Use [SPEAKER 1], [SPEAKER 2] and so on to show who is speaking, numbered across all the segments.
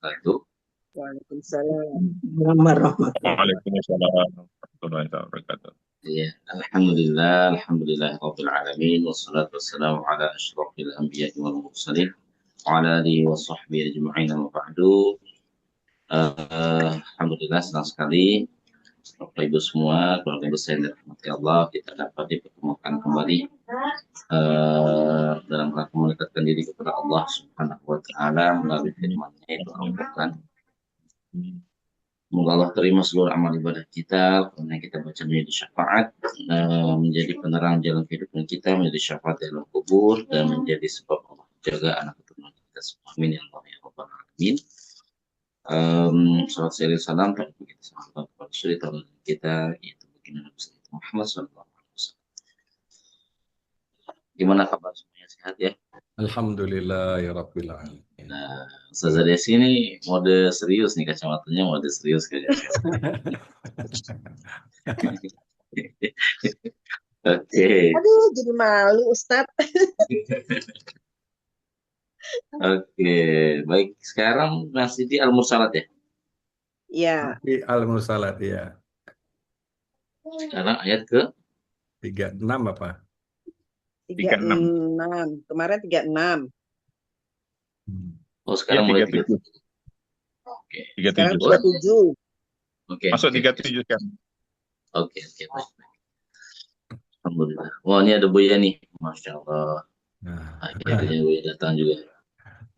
[SPEAKER 1] wabarakatuh.
[SPEAKER 2] Waalaikumsalam warahmatullahi
[SPEAKER 3] Waalaikumsalam warahmatullahi wabarakatuh.
[SPEAKER 1] Ya, alhamdulillah rabbil alamin wassalatu wassalamu ala asyrafil anbiya'i wal mursalin wa ala alihi wa sahbihi ajma'in wa ba'du. Alhamdulillah senang sekali Bapak Ibu semua, keluarga besar yang dirahmati Allah, kita dapat dipertemukan kembali dalam rangka mendekatkan diri kepada Allah Subhanahu wa taala melalui firman-Nya itu Al-Qur'an. Semoga Allah terima seluruh amal ibadah kita, karena kita baca menjadi syafaat, menjadi penerang jalan kehidupan kita, menjadi syafaat dalam kubur, dan menjadi sebab Allah jaga anak keturunan kita semua. Amin ya Allah ya Rabbal Alamin. Salam salam kepada kita semua, kepada suri tauladan kita, yaitu baginda Nabi Muhammad SAW. Gimana kabar semuanya, sehat ya?
[SPEAKER 3] Alhamdulillah ya Rabbil Alamin.
[SPEAKER 1] Nah, Ustazah Desi ini mode serius nih, kacamatanya mode serius kayaknya. Oke.
[SPEAKER 2] Aduh, jadi malu Ustadz.
[SPEAKER 1] Oke, baik. Sekarang masih di Al-Mursalat ya?
[SPEAKER 2] Ya,
[SPEAKER 3] Di Al-Mursalat ya.
[SPEAKER 1] Sekarang ayat ke
[SPEAKER 3] 36 apa?
[SPEAKER 2] 36. Kemarin 36.
[SPEAKER 1] Oh, sekarang
[SPEAKER 3] Ya,
[SPEAKER 1] mulai
[SPEAKER 3] 37.
[SPEAKER 1] 37. Oke.
[SPEAKER 2] Sekarang
[SPEAKER 3] 37.
[SPEAKER 2] 37.
[SPEAKER 1] Oke.
[SPEAKER 3] Masuk
[SPEAKER 1] Oke.
[SPEAKER 3] 37 kan?
[SPEAKER 1] Oke, baik. Alhamdulillah. Wah, ini ada Buya nih. Masya Allah.
[SPEAKER 3] Nah,
[SPEAKER 1] Akhirnya Buya datang juga.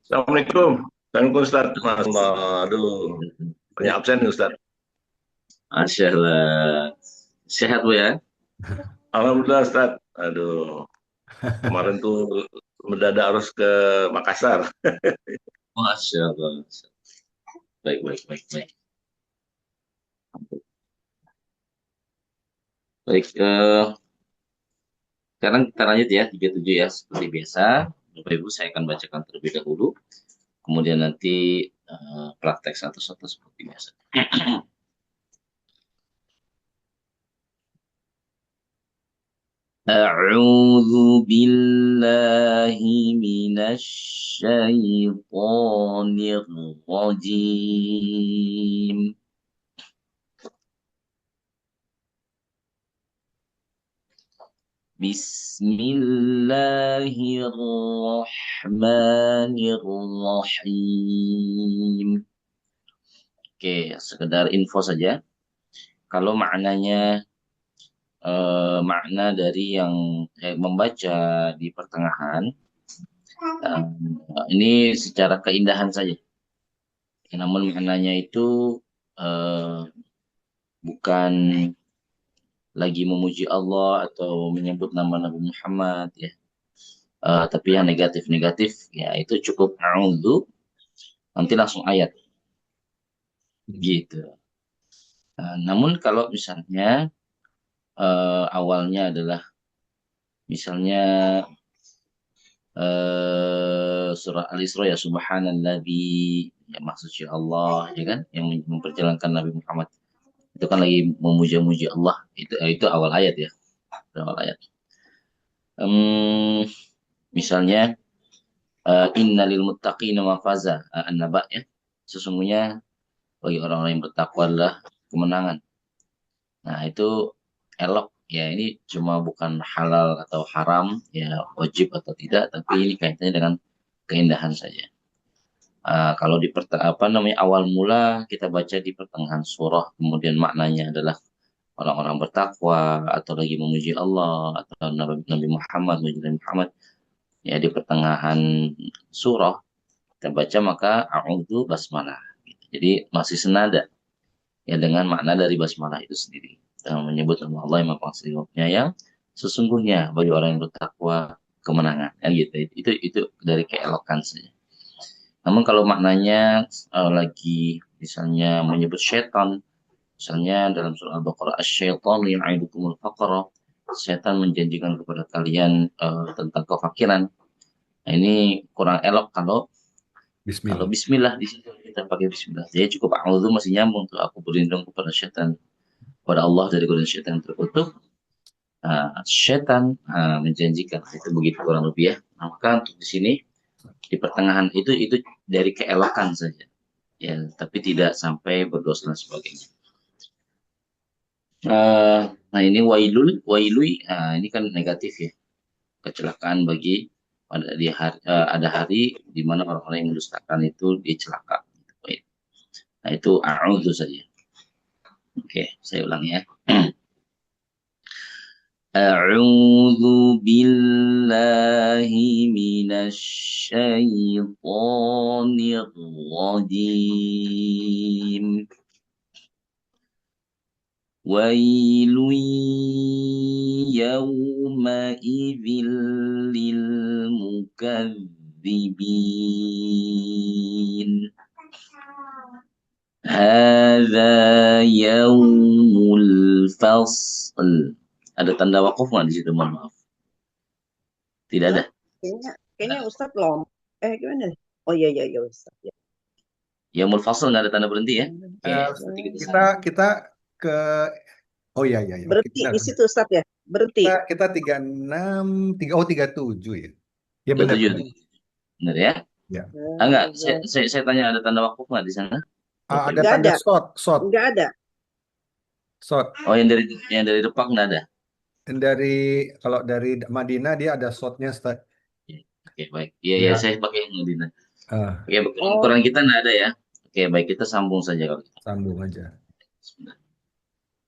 [SPEAKER 4] Assalamualaikum. Assalamualaikum Ustaz. Masya aduh, banyak absen nih Ustaz.
[SPEAKER 1] Masya Allah. Sehat Bu ya?
[SPEAKER 4] Alhamdulillah Ustaz. Aduh, kemarin tuh mendadak harus ke Makassar.
[SPEAKER 1] Masya Allah. Baik. Baik, sekarang kita lanjut ya, 37 ya. Seperti biasa, Bapak Ibu saya akan bacakan terlebih dahulu. Kemudian nanti praktek satu-satu seperti biasa. أعوذ بالله من الشيطان الرجيم بسم الله الرحمن الرحيم. Oke, sekedar info saja. Kalau maknanya makna dari yang membaca di pertengahan, ini secara keindahan saja. Namun maknanya itu bukan lagi memuji Allah atau menyebut nama Nabi Muhammad ya. Tapi yang negatif-negatif ya itu cukup a'udzu, nanti langsung ayat gitu. Namun kalau misalnya awalnya adalah misalnya surah Al-Isra ya subhanalladzi, ya maksudnya Allah ya kan, yang memperjalankan Nabi Muhammad itu kan lagi memuja-muji Allah, itu awal ayat ya, awal ayat. Misalnya innalil muttaqina mafaza, an-naba ya, sesungguhnya bagi orang-orang yang bertakwa adalah kemenangan. Nah itu elok ya, ini cuma bukan halal atau haram ya, wajib atau tidak, tapi ini kaitannya dengan keindahan saja. Kalau di awal mula kita baca di pertengahan surah, kemudian maknanya adalah orang-orang bertakwa atau lagi memuji Allah atau Nabi Muhammad, memuji Nabi Muhammad ya, di pertengahan surah kita baca maka a'udzu basmalah gitu. Jadi masih senada ya dengan makna dari basmalah itu sendiri, dengan menyebut nama Allah yang Maha Pengasih Penyayang, sesungguhnya bagi orang yang bertakwa kemenangan kan gitu. Itu dari keelokan saja. Namun kalau maknanya lagi misalnya menyebut syaitan, misalnya dalam surah Al-Baqarah, asy-syaitanu ya'idukumul faqra, setan menjanjikan kepada kalian tentang kefakiran. Nah, ini kurang elok kalau
[SPEAKER 3] Bismillah.
[SPEAKER 1] bismillah di situ kita pakai bismillah. Jadi cukup a'udzu masih nyambung tuh, aku berlindung kepada syaitan, kepada Allah dari godaan syaitan yang terkutuk. Syaitan menjanjikan, itu begitu kurang lebih ya. Nah, maka untuk di sini di pertengahan itu dari keelokan saja. ya, tapi tidak sampai berdosa dan sebagainya. Nah ini wailui, nah, ini kan negatif ya, kecelakaan bagi ada hari di mana orang-orang yang mendustakan itu dia celaka. Nah itu a'udzu saja. Oke, saya ulang ya. A'udzu billahi minasy syaithanir rajim. Wailun yawmaidzil lil mukazzibin. Hadza yaumul fasl. Ada tanda wakaf nggak di situ? Mohon maaf. Tidak ada.
[SPEAKER 2] Kayaknya Ustadz lom. Gimana? Oh iya Ustadz. Ya.
[SPEAKER 1] Yaumul fasl nggak ada tanda berhenti ya?
[SPEAKER 3] Kita ke iya.
[SPEAKER 2] Berhenti di situ Ustadz ya. Berhenti.
[SPEAKER 3] Kita 36 37 ya. Ya benar.
[SPEAKER 1] 27. Benar ya?
[SPEAKER 3] Ya.
[SPEAKER 1] Enggak, saya tanya ada tanda wakaf nggak di sana?
[SPEAKER 3] Ada
[SPEAKER 2] Nggak
[SPEAKER 3] tanda
[SPEAKER 2] ada.
[SPEAKER 3] shot.
[SPEAKER 2] Nggak ada.
[SPEAKER 3] Shot.
[SPEAKER 1] Oh, yang dari Depak nggak ada?
[SPEAKER 3] Kalau dari Madinah dia ada shotnya, Ustaz.
[SPEAKER 1] Oke, baik. Iya,
[SPEAKER 3] Ya.
[SPEAKER 1] saya pakai yang Madinah.
[SPEAKER 3] Ah,
[SPEAKER 1] Oke, ukuran kita nggak ada ya? Oke, baik, kita sambung saja kalau gitu.
[SPEAKER 3] sambung aja.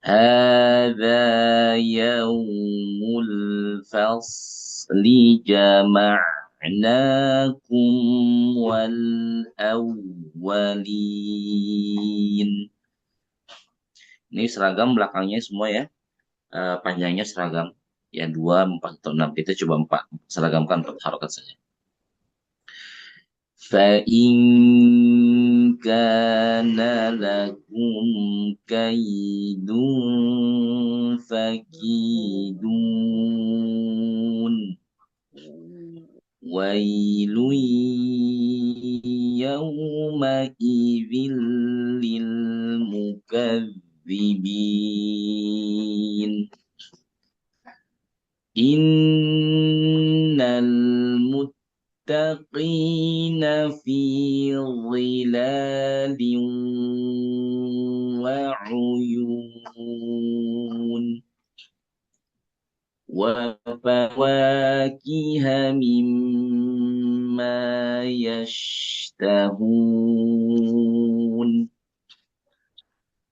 [SPEAKER 1] Hadza yaumul fasli jama'nakum wal awwalin. Ini seragam belakangnya semua ya. Panjangnya seragam. Ya 2, 4, atau 6. Kita coba 4. Seragamkan 4 harokat saja. فإن كان لكم كيد فكيدون ويل يومئذ للمكذبين إن المتقين في ظلال وعيون وفواكه مما يشتهون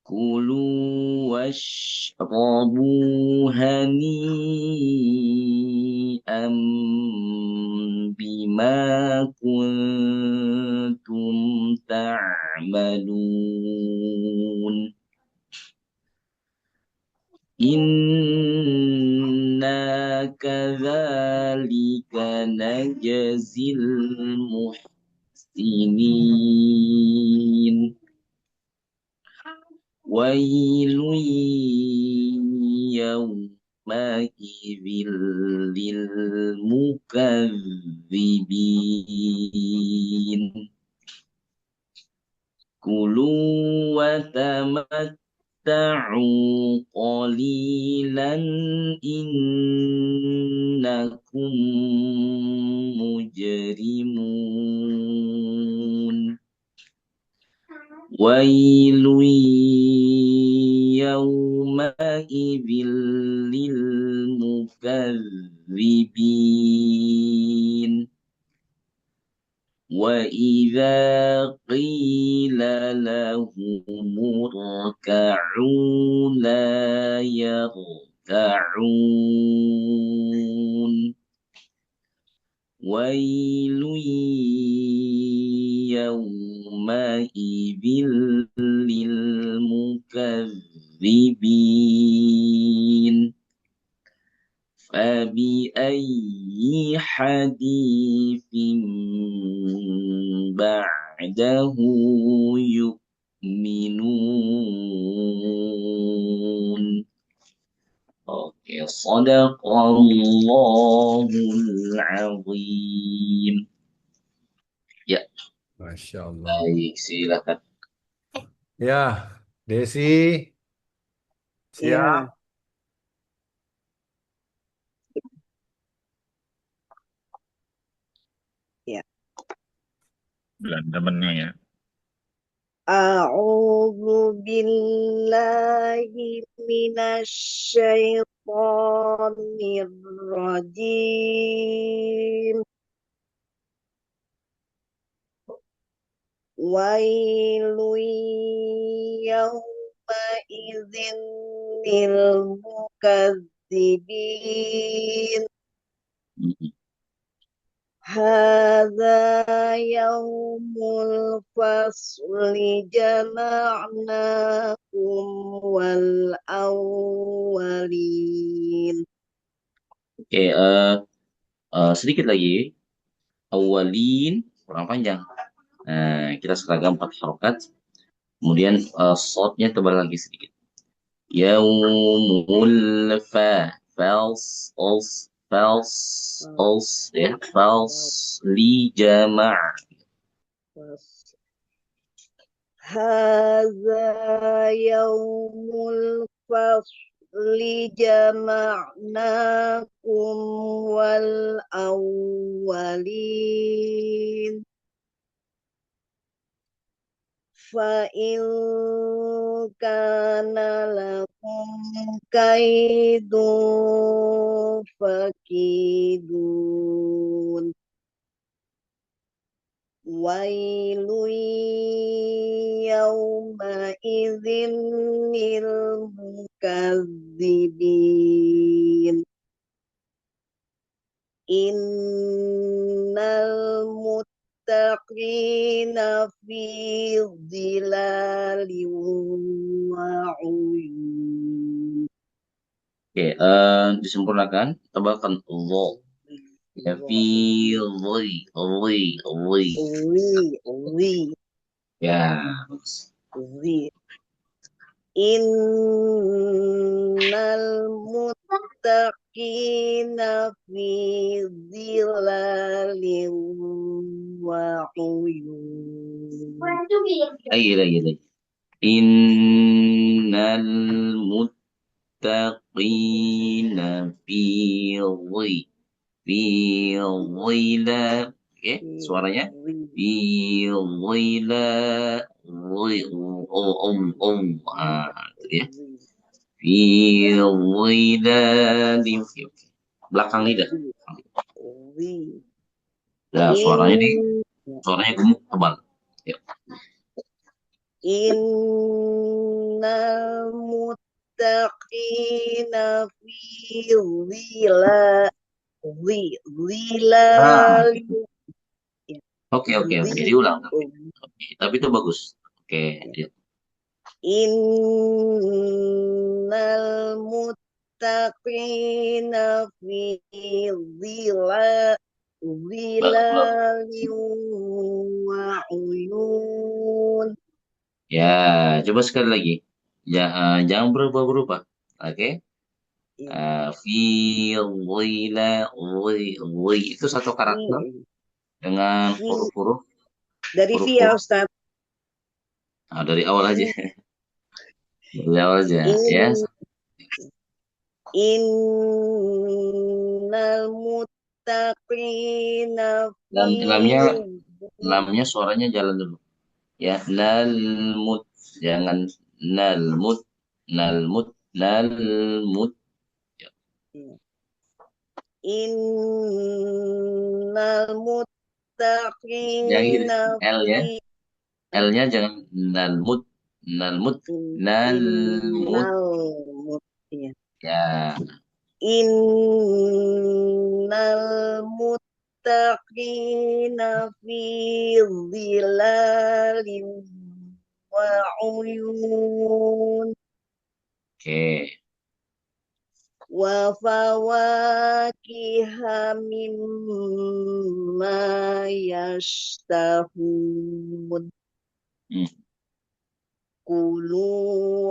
[SPEAKER 1] كلوا واشربوا هنيئا بما كنتم تعملون إنا كذلك نجزي المحسنين ويل يومئذ للمكذبين كلوا وتمتعوا قليلا إنكم مجرمون ويل يومئذ للمكذبين وإذا قيل لهم اركعوا لا يركعون ويل يومئذ للمكذبين فبأي حديث بعده يؤمنون Oke, sadaqallahul azim. Ya,
[SPEAKER 3] Masya Allah.
[SPEAKER 1] baik, silakan.
[SPEAKER 3] Ya, Desi,
[SPEAKER 2] Iya.
[SPEAKER 3] siap.
[SPEAKER 2] Iya.
[SPEAKER 4] Bulan temennya ya.
[SPEAKER 2] A'udzu billahi minasyaitonir rajim. Wailun yawma idzin lil mukadzibin. Hadza yaumul fasli jama'nakum wal awwalin.
[SPEAKER 1] Oke, sedikit lagi. Awalin kurang panjang. Nah, kita seragam 4 harokat. Kemudian shotnya tebal lagi sedikit. Yaumul fals ya, fals li jama'.
[SPEAKER 2] Hadza yaumul fasli jama'nakum wal awwalin. Fa'in kana lakum kaidun fakidun. Wailun yawma idzin lil mukadzibin. Innal muttaqina fi dhilalin wa uyun.
[SPEAKER 1] Oke, disempurnakan, tebalkan dho. Ya, fi dhi. Ya, bagus.
[SPEAKER 2] Innal muttaqina fi dhilalin wa uyun.
[SPEAKER 1] Lagi. Innal muttaqina fi dhila. Oke, suaranya fi dhila. Itu ya. Fi dhila. Oke. Belakang lidah. Nah, suaranya gemuk tebal. Ya.
[SPEAKER 2] Innal muttaqina fi dhilalin.
[SPEAKER 1] Oke, diulang. Oke, tapi itu bagus. Oke, ya.
[SPEAKER 2] Innal muttaqina fi dhilalin wa uyun.
[SPEAKER 1] Ya, coba sekali lagi. Ya, jangan berubah-ubah. Oke. Fi dhila itu satu karakter dengan huruf-huruf.
[SPEAKER 2] Dari fi ya Ustaz.
[SPEAKER 1] Nah, dari awal aja. Dari awal aja, ya.
[SPEAKER 2] Innal muttaqina fi
[SPEAKER 1] lamnya suaranya jalan dulu. Ya, jangan nalmut.
[SPEAKER 2] Innal muttaqina
[SPEAKER 1] L ya. L-nya jangan nalmut. Ya.
[SPEAKER 2] Innal muttaqina fi dhilalin wa uyun.
[SPEAKER 1] Oke.
[SPEAKER 2] Wa fawakiha mimma yashtahun. Kulu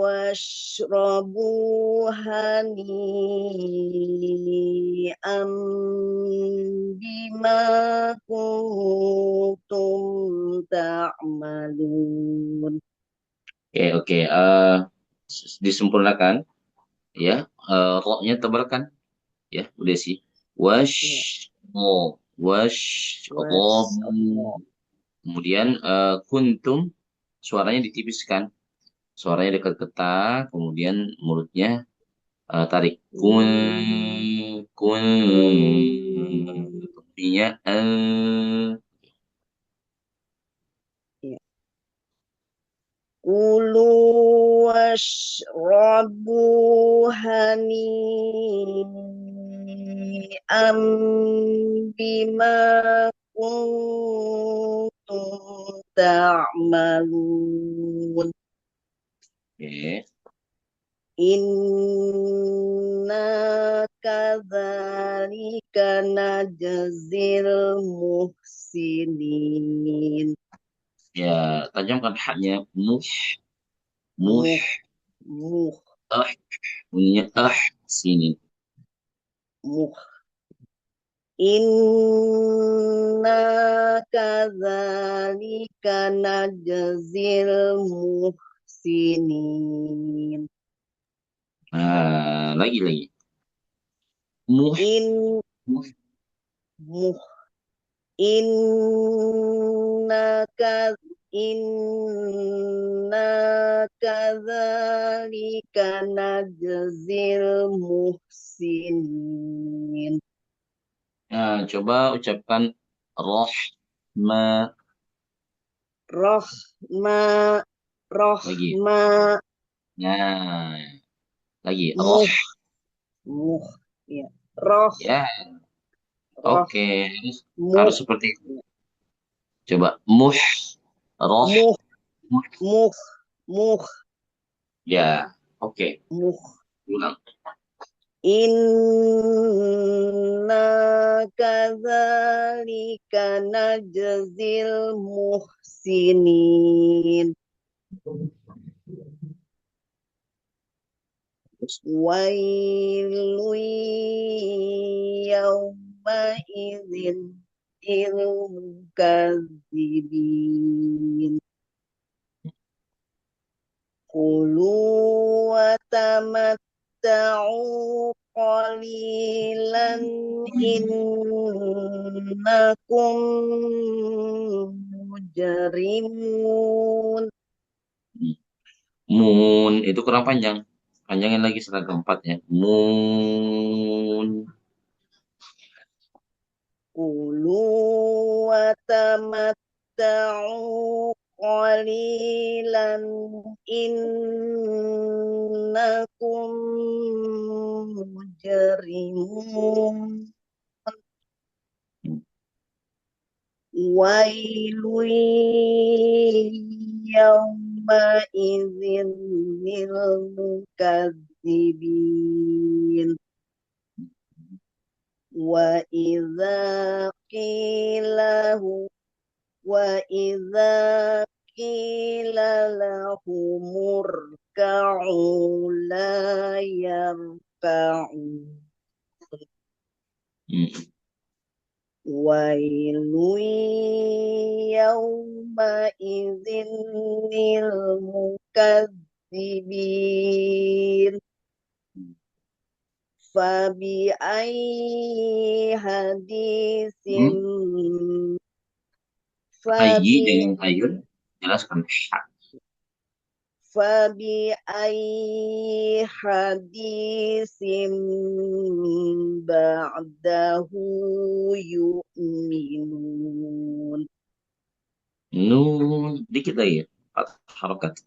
[SPEAKER 2] washrabu hani'an bima kuntum ta'malun.
[SPEAKER 1] Oke. Disempurnakan. Ya, roknya tebalkan. Ya, udah sih. Kemudian kuntum suaranya ditipiskan. Suaranya dekat ke ta, kemudian mulutnya tarik. Kun, kun. Bunyinya
[SPEAKER 2] Ya. Kulu washrabu hani'an bima kuntum ta'malun.
[SPEAKER 1] Oke.
[SPEAKER 2] Inna kadzalika najzil muhsinin.
[SPEAKER 1] Ya, tajamkan haknya. Muh,
[SPEAKER 2] Muh, muh,
[SPEAKER 1] ah, bunyinya sini.
[SPEAKER 2] muh. Inna kadzalika najzil muhsinin.
[SPEAKER 1] Nah, lagi. Muh,
[SPEAKER 2] In
[SPEAKER 1] muh.
[SPEAKER 2] muh. Inna ka inna kadzalika najzil muhsinin.
[SPEAKER 1] Nah, coba ucapkan rohma
[SPEAKER 2] Rohma
[SPEAKER 1] lagi.
[SPEAKER 2] rohma
[SPEAKER 1] Nah, lagi roh.
[SPEAKER 2] muh muh ya roh
[SPEAKER 1] Ya,
[SPEAKER 2] roh
[SPEAKER 1] oke. Harus
[SPEAKER 2] muh
[SPEAKER 1] seperti itu. Coba muh, roh,
[SPEAKER 2] muh
[SPEAKER 1] muh.
[SPEAKER 2] muh muh
[SPEAKER 1] Ya, oke.
[SPEAKER 2] muh.
[SPEAKER 1] Ulang.
[SPEAKER 2] Inna kadzalika najzil muhsinin.
[SPEAKER 1] Terus,
[SPEAKER 2] Wailu yawma idzin lil mukazzibin. Kulu wa tamatta'u qalilan innakum mujrimun.
[SPEAKER 1] mun itu kurang panjang. Panjangin lagi setelah keempat ya. Mun.
[SPEAKER 2] Kulu wa tamatta'u qalilan innakum mujrimun. Wailu yawma idzin lil mukazzibin. Wa idza qilahu wa idza qila lahumur ka'u la yarka'u.
[SPEAKER 1] Hmm.
[SPEAKER 2] Wailu yawma idzin lil mukazzibin. Fabi ayyi hadisin
[SPEAKER 1] Ayyi
[SPEAKER 2] fabi
[SPEAKER 1] dengan ayun jelaskan ha.
[SPEAKER 2] fabi ayyi hadisim ba'dahu yu'minun.
[SPEAKER 1] Nun dikit lagi ya. 4 harokat.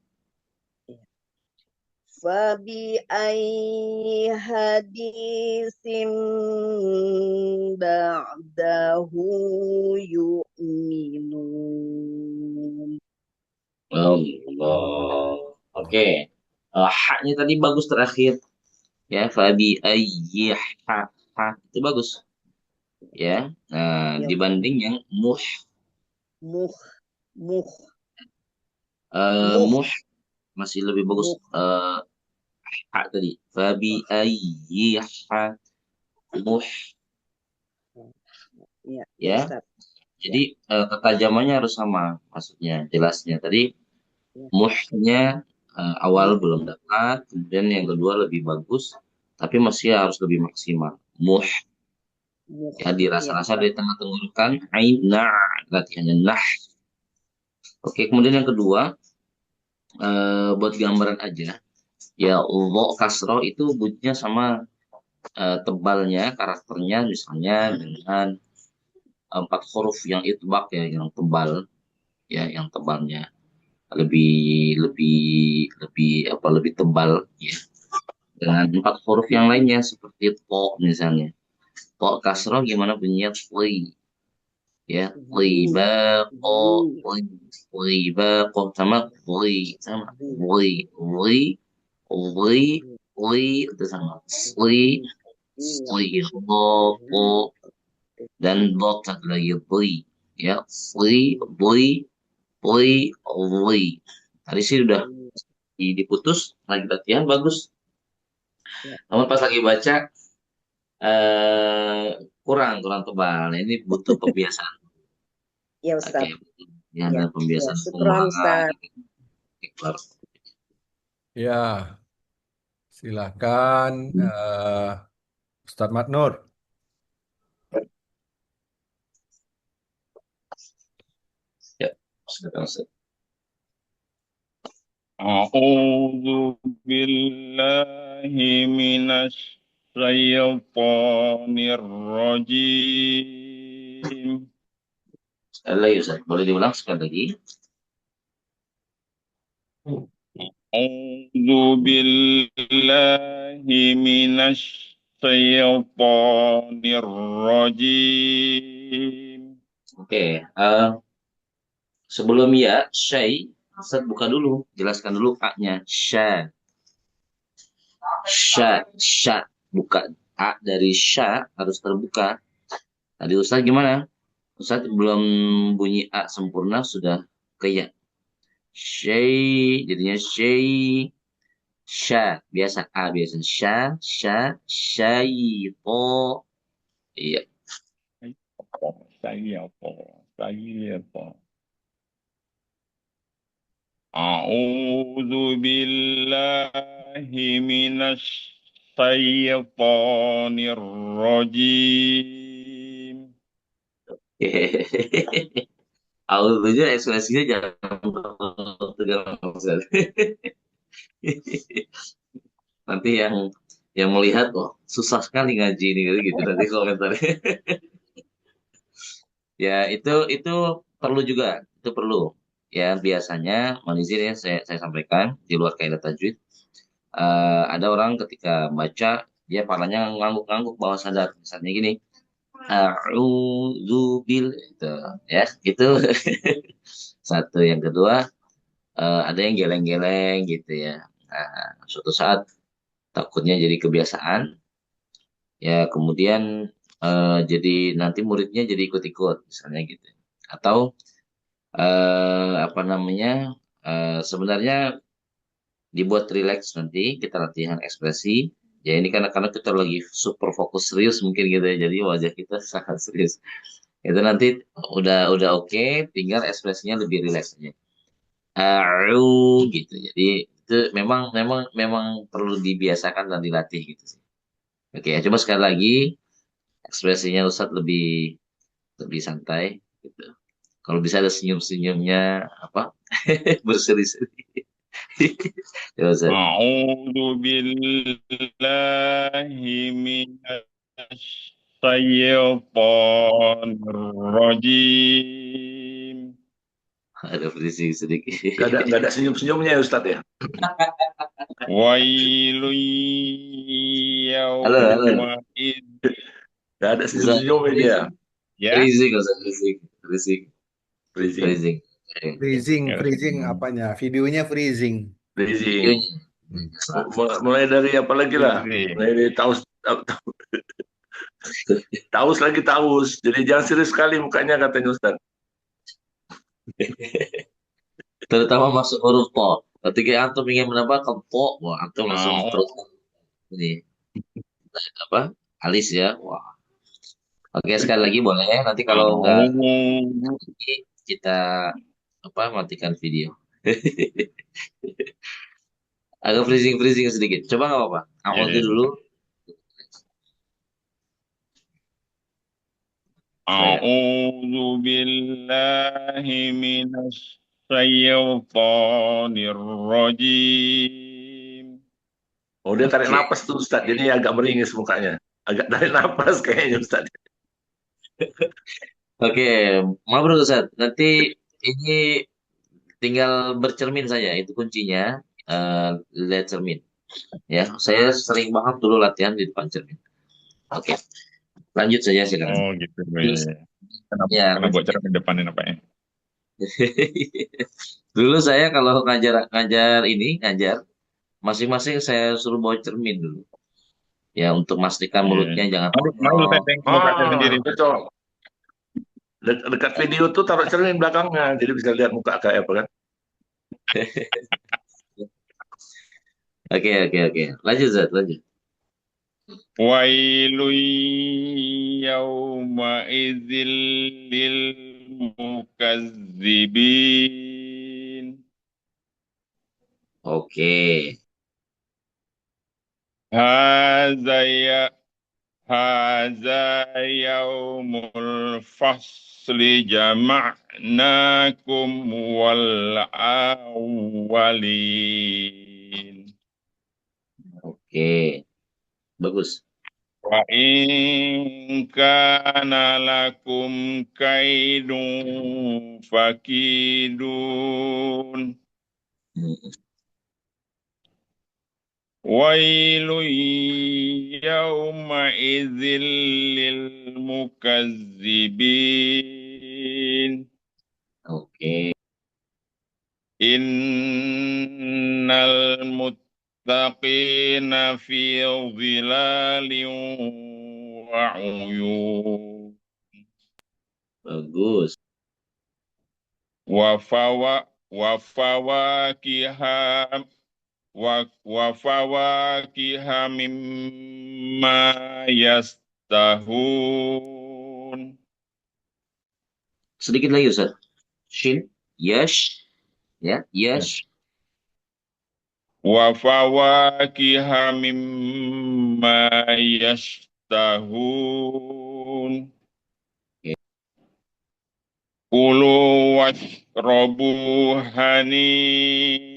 [SPEAKER 2] Fabi ayyi hadisim ba'dahu yu'minun.
[SPEAKER 1] Allah. Oke. Haknya tadi bagus terakhir. Ya, fabi ayyi ha itu bagus. Ya. Nah,
[SPEAKER 2] Ya,
[SPEAKER 1] dibanding yang
[SPEAKER 2] muh muh
[SPEAKER 1] muh masih lebih bagus
[SPEAKER 2] muh
[SPEAKER 1] hak tadi. Fabi ayyi muh
[SPEAKER 2] ya
[SPEAKER 1] ya.
[SPEAKER 2] Ustaz.
[SPEAKER 1] Jadi ketajamannya harus sama maksudnya jelasnya. Tadi
[SPEAKER 2] Ya,
[SPEAKER 1] muhnya awal
[SPEAKER 2] muh
[SPEAKER 1] belum dapat, kemudian yang kedua lebih bagus, tapi masih harus lebih maksimal. Muh
[SPEAKER 2] muh
[SPEAKER 1] ya
[SPEAKER 2] ya
[SPEAKER 1] dirasa-rasa
[SPEAKER 2] Ustaz.
[SPEAKER 1] di tengah tenggorokan ain nah latihannya nah. Oke, kemudian yang kedua buat gambaran aja. Ya, dho kasroh itu bunyinya sama tebalnya, karakternya misalnya dengan 4 huruf yang itbaq ya, yang tebal ya, yang tebalnya lebih lebih lebih tebal ya. Dengan 4 huruf yang lainnya seperti to misalnya. To kasroh gimana bunyinya? Li ya, riba ko, riba ko sama li sama li li li li itu sama li li ko dan dot satu lagi li ya, li li li li. Tadi sih udah diputus lagi latihan bagus. Namun pas lagi baca eh kurang kurang tebal. Nah, ini butuh pembiasaan.
[SPEAKER 2] Ya
[SPEAKER 1] Oke,
[SPEAKER 2] Ustadz.
[SPEAKER 1] ya
[SPEAKER 2] Ya,
[SPEAKER 1] ada
[SPEAKER 2] ya,
[SPEAKER 1] pembiasaan
[SPEAKER 2] syukron
[SPEAKER 1] pengulangan.
[SPEAKER 2] Ustadz.
[SPEAKER 1] Ikhlas.
[SPEAKER 3] Ya, silakan Ustadz Matnur.
[SPEAKER 1] Ya, silakan Ustaz.
[SPEAKER 5] أعوذ بالله من الشيطان الرجيم
[SPEAKER 1] Sekali lagi Ustaz, boleh diulang sekali lagi?
[SPEAKER 5] أعوذ بالله من الشيطان الرجيم
[SPEAKER 1] Oke, sebelum ya, syai, Ustaz buka dulu, jelaskan dulu A-nya. Sya, buka. A dari sya harus terbuka. Tadi Ustaz gimana? Ustaz belum bunyi A sempurna sudah ke ya. Syai, jadinya syai. Sya, biasa A biasa. Syai, po. Iya.
[SPEAKER 5] أعوذ بالله من الشيطان الرجيم
[SPEAKER 1] Audionya ekspresinya jangan tegang Ustaz. Nanti yang melihat, oh susah sekali ngaji ini gitu nanti komentarnya. Ya itu perlu juga, itu perlu. Ya biasanya manizir ya saya sampaikan di luar kaidah tajwid. Ada orang ketika baca dia palanya ngangguk-ngangguk bawah sadar. Misalnya gini, a'udzubil itu ya itu satu. Yang kedua ada yang geleng-geleng gitu ya. Suatu saat takutnya jadi kebiasaan ya, kemudian jadi nanti muridnya jadi ikut-ikut misalnya gitu. Atau apa namanya, sebenarnya dibuat rileks nanti kita latihan ekspresi. Ya ini karena kita lagi super fokus serius mungkin gitu ya, jadi wajah kita sangat serius. Itu nanti udah oke, tinggal ekspresinya lebih rileks aja. Gitu. Jadi itu memang memang memang perlu dibiasakan dan dilatih gitu sih. Oke, ya coba sekali lagi ekspresinya Ustadz lebih lebih santai gitu. Kalau bisa ada senyum-senyumnya apa berseri-seri. Coba Ustadz.
[SPEAKER 5] أعوذ بالله من الشيطان الرجيم
[SPEAKER 1] Ada berisik sedikit.
[SPEAKER 4] Gak ada senyum-senyumnya ya Ustadz ya.
[SPEAKER 5] ويل
[SPEAKER 1] Halo, halo.
[SPEAKER 5] يومئذ
[SPEAKER 4] Gak ada
[SPEAKER 1] Ustadz,
[SPEAKER 4] senyum-senyumnya dia.
[SPEAKER 5] ya
[SPEAKER 1] berisik Ustadz, berisik, berisik,
[SPEAKER 4] Freezing.
[SPEAKER 1] berisik.
[SPEAKER 3] Freezing apanya? Videonya freezing.
[SPEAKER 4] Freezing.
[SPEAKER 1] Videonya.
[SPEAKER 4] Mulai dari apa lagi lah? Mulai dari taus, taus lagi taus. Jadi jangan serius sekali mukanya katanya Ustadz.
[SPEAKER 1] Terutama masuk huruf po. Ketika antum ingin menambahkan po, wah antum langsung terus ini apa? Alis ya. Wah. Oke, sekali lagi boleh. Nanti kalau nggak
[SPEAKER 5] أعوذ
[SPEAKER 1] kita apa matikan video. Agak freezing sedikit. Coba nggak apa-apa. Awal dulu. Saya
[SPEAKER 5] أعوذ بالله من الشيطان الرجيم.
[SPEAKER 4] Oh, dia tarik
[SPEAKER 1] Oke.
[SPEAKER 4] napas tuh Ustaz. Jadi agak meringis mukanya. Agak tarik napas kayaknya Ustaz.
[SPEAKER 1] Oke, maaf bro Ustaz. Nanti ini tinggal bercermin saja, itu kuncinya. Lihat cermin. Ya, saya sering banget dulu latihan di depan cermin. Oke, lanjut saja silakan.
[SPEAKER 5] Oh gitu.
[SPEAKER 1] Dulu,
[SPEAKER 5] Ya. Kenapa,
[SPEAKER 1] ya,
[SPEAKER 5] kenapa
[SPEAKER 1] lanjut.
[SPEAKER 5] buat cermin depanin apa ya?
[SPEAKER 1] Dulu saya kalau ngajar masing-masing saya suruh bawa cermin dulu. Ya, untuk memastikan
[SPEAKER 5] Iya.
[SPEAKER 1] mulutnya jangan
[SPEAKER 5] Malu saya
[SPEAKER 1] bengong.
[SPEAKER 5] tengok muka saya sendiri.
[SPEAKER 4] Betul. Dekat video tuh taruh cermin belakangnya. Jadi bisa lihat muka kayak apa kan.
[SPEAKER 1] Oke. Lanjut, Zat, lanjut.
[SPEAKER 5] Wailun yawmaidzil lil mukazzibin.
[SPEAKER 1] Oke.
[SPEAKER 5] Hadza ya hadza yaumul fasli jama'nakum wal awwalin.
[SPEAKER 1] Oke. Bagus.
[SPEAKER 5] Wa in kana lakum kaidun fakidun.
[SPEAKER 1] Hmm.
[SPEAKER 5] Wailun yawmaidzil lil mukazzibin.
[SPEAKER 1] Oke.
[SPEAKER 5] Innal muttaqina fi dhilalin wa uyun.
[SPEAKER 1] Bagus.
[SPEAKER 5] Wa fawakiha wa fawakiha mimma yastahun.
[SPEAKER 1] Sedikit lagi, Ustaz. Shin. Yash. Ya, yash.
[SPEAKER 5] Wa fawakiha mimma yastahun.
[SPEAKER 1] Oke.
[SPEAKER 5] Kulu washrabu hani'am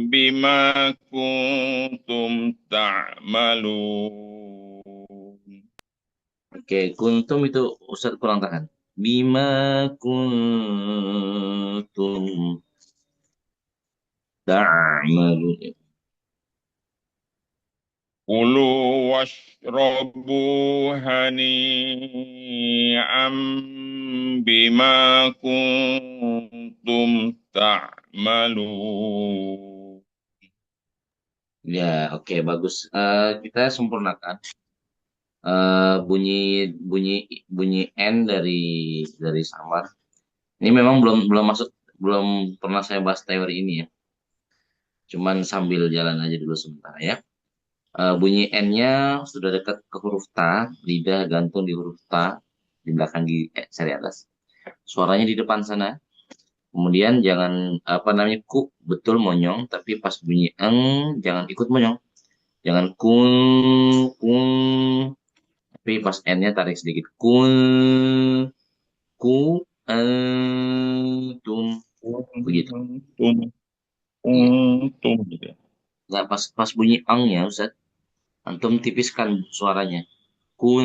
[SPEAKER 5] bima kuntum ta'malun.
[SPEAKER 1] Oke, kuntum itu Ustaz kurang tahan. Bima kuntum ta'malun.
[SPEAKER 5] Kulu washrabu hani'am bima kuntum ta'malun.
[SPEAKER 1] Ya, oke, bagus. Kita sempurnakan bunyi bunyi bunyi N dari samar. Ini memang belum belum masuk, belum pernah saya bahas teori ini ya. Cuman sambil jalan aja dulu sementara ya. Bunyi N-nya sudah dekat ke huruf ta, lidah gantung di huruf ta, di belakang seri atas. Suaranya di depan sana. Kemudian jangan apa namanya ku betul monyong, tapi pas bunyi eng jangan ikut monyong. Jangan kun kun, tapi pas N-nya tarik sedikit. Kun ku tum begitu.
[SPEAKER 5] Tum,
[SPEAKER 1] Iya.
[SPEAKER 5] tum, gitu ya.
[SPEAKER 1] Nggak pas pas bunyi ang ya Ustaz. Antum tipiskan suaranya. Kun.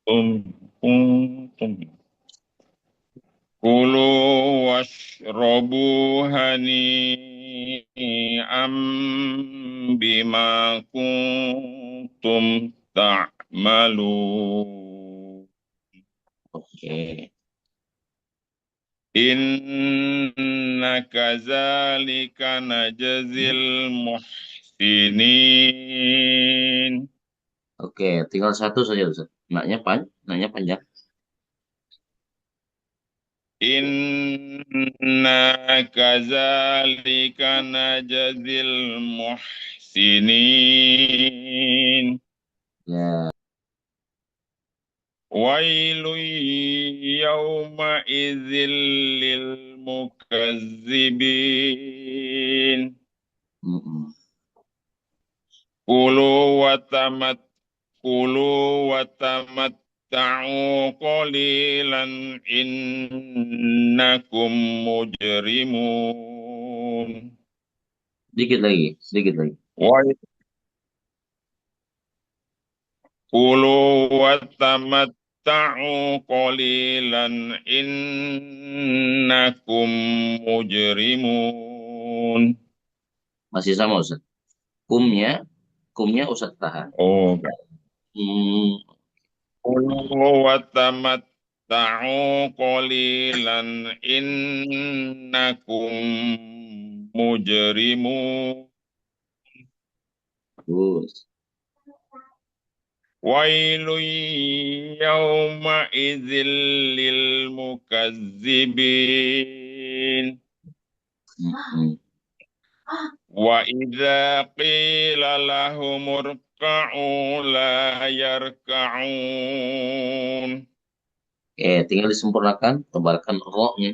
[SPEAKER 5] Tum, tum. Kulu washrabu hani'am bima kuntum ta'malun.
[SPEAKER 1] Oke.
[SPEAKER 5] Inna kazalika najzil muhsinin.
[SPEAKER 1] Oke, tinggal satu saja Ustaz. Naknya panjang.
[SPEAKER 5] Inna kazalika najzil muhsinin.
[SPEAKER 1] Ya,
[SPEAKER 5] Wailun yawma idzil lil mukazzibin.
[SPEAKER 1] mm-mm.
[SPEAKER 5] Kulu wa tamat kulu wa tamat قليلا إنكم مجرمون.
[SPEAKER 1] Sedikit lagi.
[SPEAKER 5] كلوا وتمتعوا قليلا إنكم مجرمون.
[SPEAKER 1] Masih sama Ustaz. Kumnya Ustaz tahan.
[SPEAKER 5] Oh,
[SPEAKER 1] Hmm,
[SPEAKER 5] كلوا وتمتعوا قليلا إنكم مجرمون.
[SPEAKER 1] bagus.
[SPEAKER 5] ويل يومئذ للمكذبين.
[SPEAKER 1] Hmm.
[SPEAKER 5] وإذا قيل لهم اركعوا لا يركعون.
[SPEAKER 1] Tinggal disempurnakan, tebalkan ro-nya.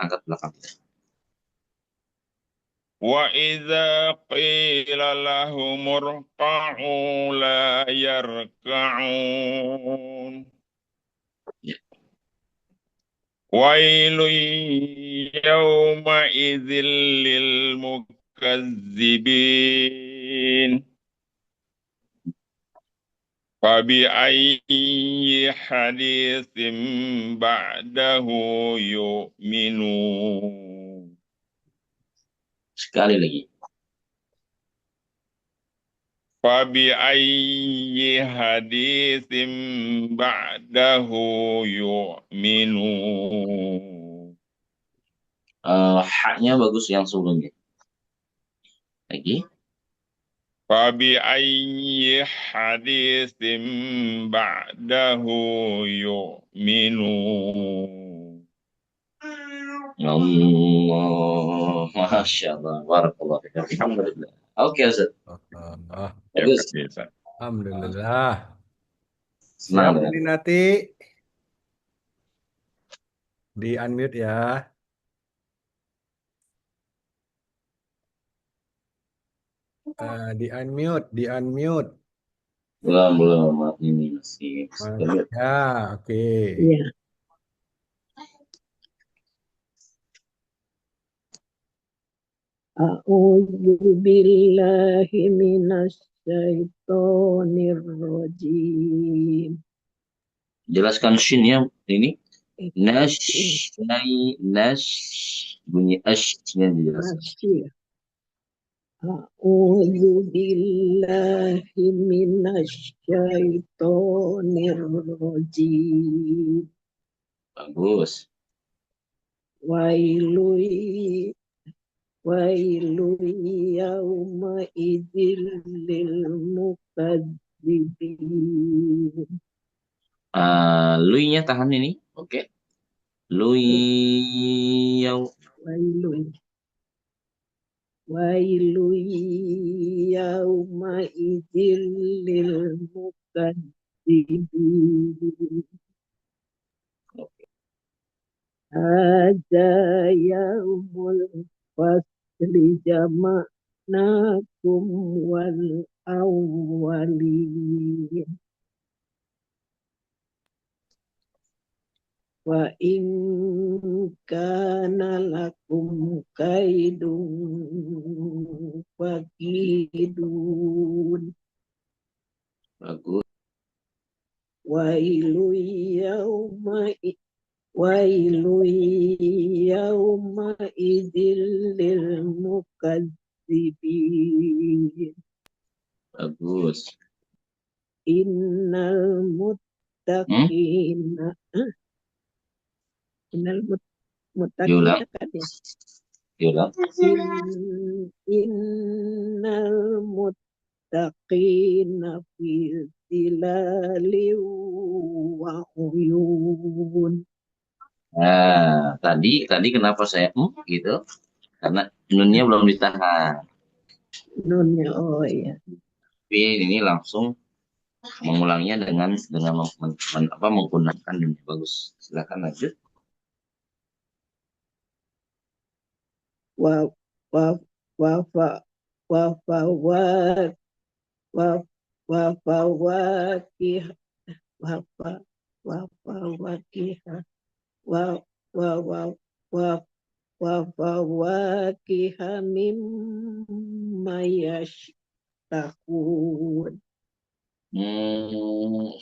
[SPEAKER 1] Angkat belakang.
[SPEAKER 5] وإذا قيل لهم اركعوا لا يركعون.
[SPEAKER 1] Ya.
[SPEAKER 5] ويل يومئذ للمكذبين. فبأي حديث بعده يؤمنون.
[SPEAKER 1] Sekali lagi.
[SPEAKER 5] فبأي حديث بعده يؤمنون.
[SPEAKER 1] Haknya bagus yang sebelumnya. Lagi.
[SPEAKER 5] فبأي حديث بعده يؤمنون.
[SPEAKER 1] Allah, Masya Allah, Barakallah. Alhamdulillah. Oke, Ustaz.
[SPEAKER 3] Ah,
[SPEAKER 1] Bagus.
[SPEAKER 3] Alhamdulillah.
[SPEAKER 1] Senang
[SPEAKER 3] Siap
[SPEAKER 1] ya.
[SPEAKER 3] ini nanti di unmute ya. Di unmute.
[SPEAKER 1] Belum. Ini masih.
[SPEAKER 3] Ya, oke.
[SPEAKER 2] Iya. A'udzu billahi minasyaitonir rajim.
[SPEAKER 1] Jelaskan shin-nya ini. Bunyi ash-nya dijelaskan.
[SPEAKER 2] Masih. A'udzu billahi minasyaitonir rajim.
[SPEAKER 1] Bagus.
[SPEAKER 2] Wailu yauma idzil lil mukadzibin.
[SPEAKER 1] Lui-nya tahan ini. Oke. Lui
[SPEAKER 2] Wailu yauma idzil lil mukadzibin. Hadza yaumul fasli jama'nakum wal awwalin. Wa in kana lakum kaidun fakidun.
[SPEAKER 1] bagus.
[SPEAKER 2] Wailu yauma idzil lil mukadzibin.
[SPEAKER 1] Bagus.
[SPEAKER 2] Innal muttaqina Innal muttaqina
[SPEAKER 1] Diulang.
[SPEAKER 2] kan ya?
[SPEAKER 1] Diulang.
[SPEAKER 2] Innal muttaqina fi zilalin wa uyun.
[SPEAKER 1] Nah, tadi kenapa saya gitu? Karena nunnya belum ditahan.
[SPEAKER 2] Nunnya, oh iya.
[SPEAKER 1] Tapi ini langsung mengulangnya dengan menggunakan ini. Bagus. Silakan lanjut.
[SPEAKER 2] Wa wa wa fa wa fa wa wa wa fawakih wa fa wa fawakih wa wa wa wa wa fawakih mimma yashtahun.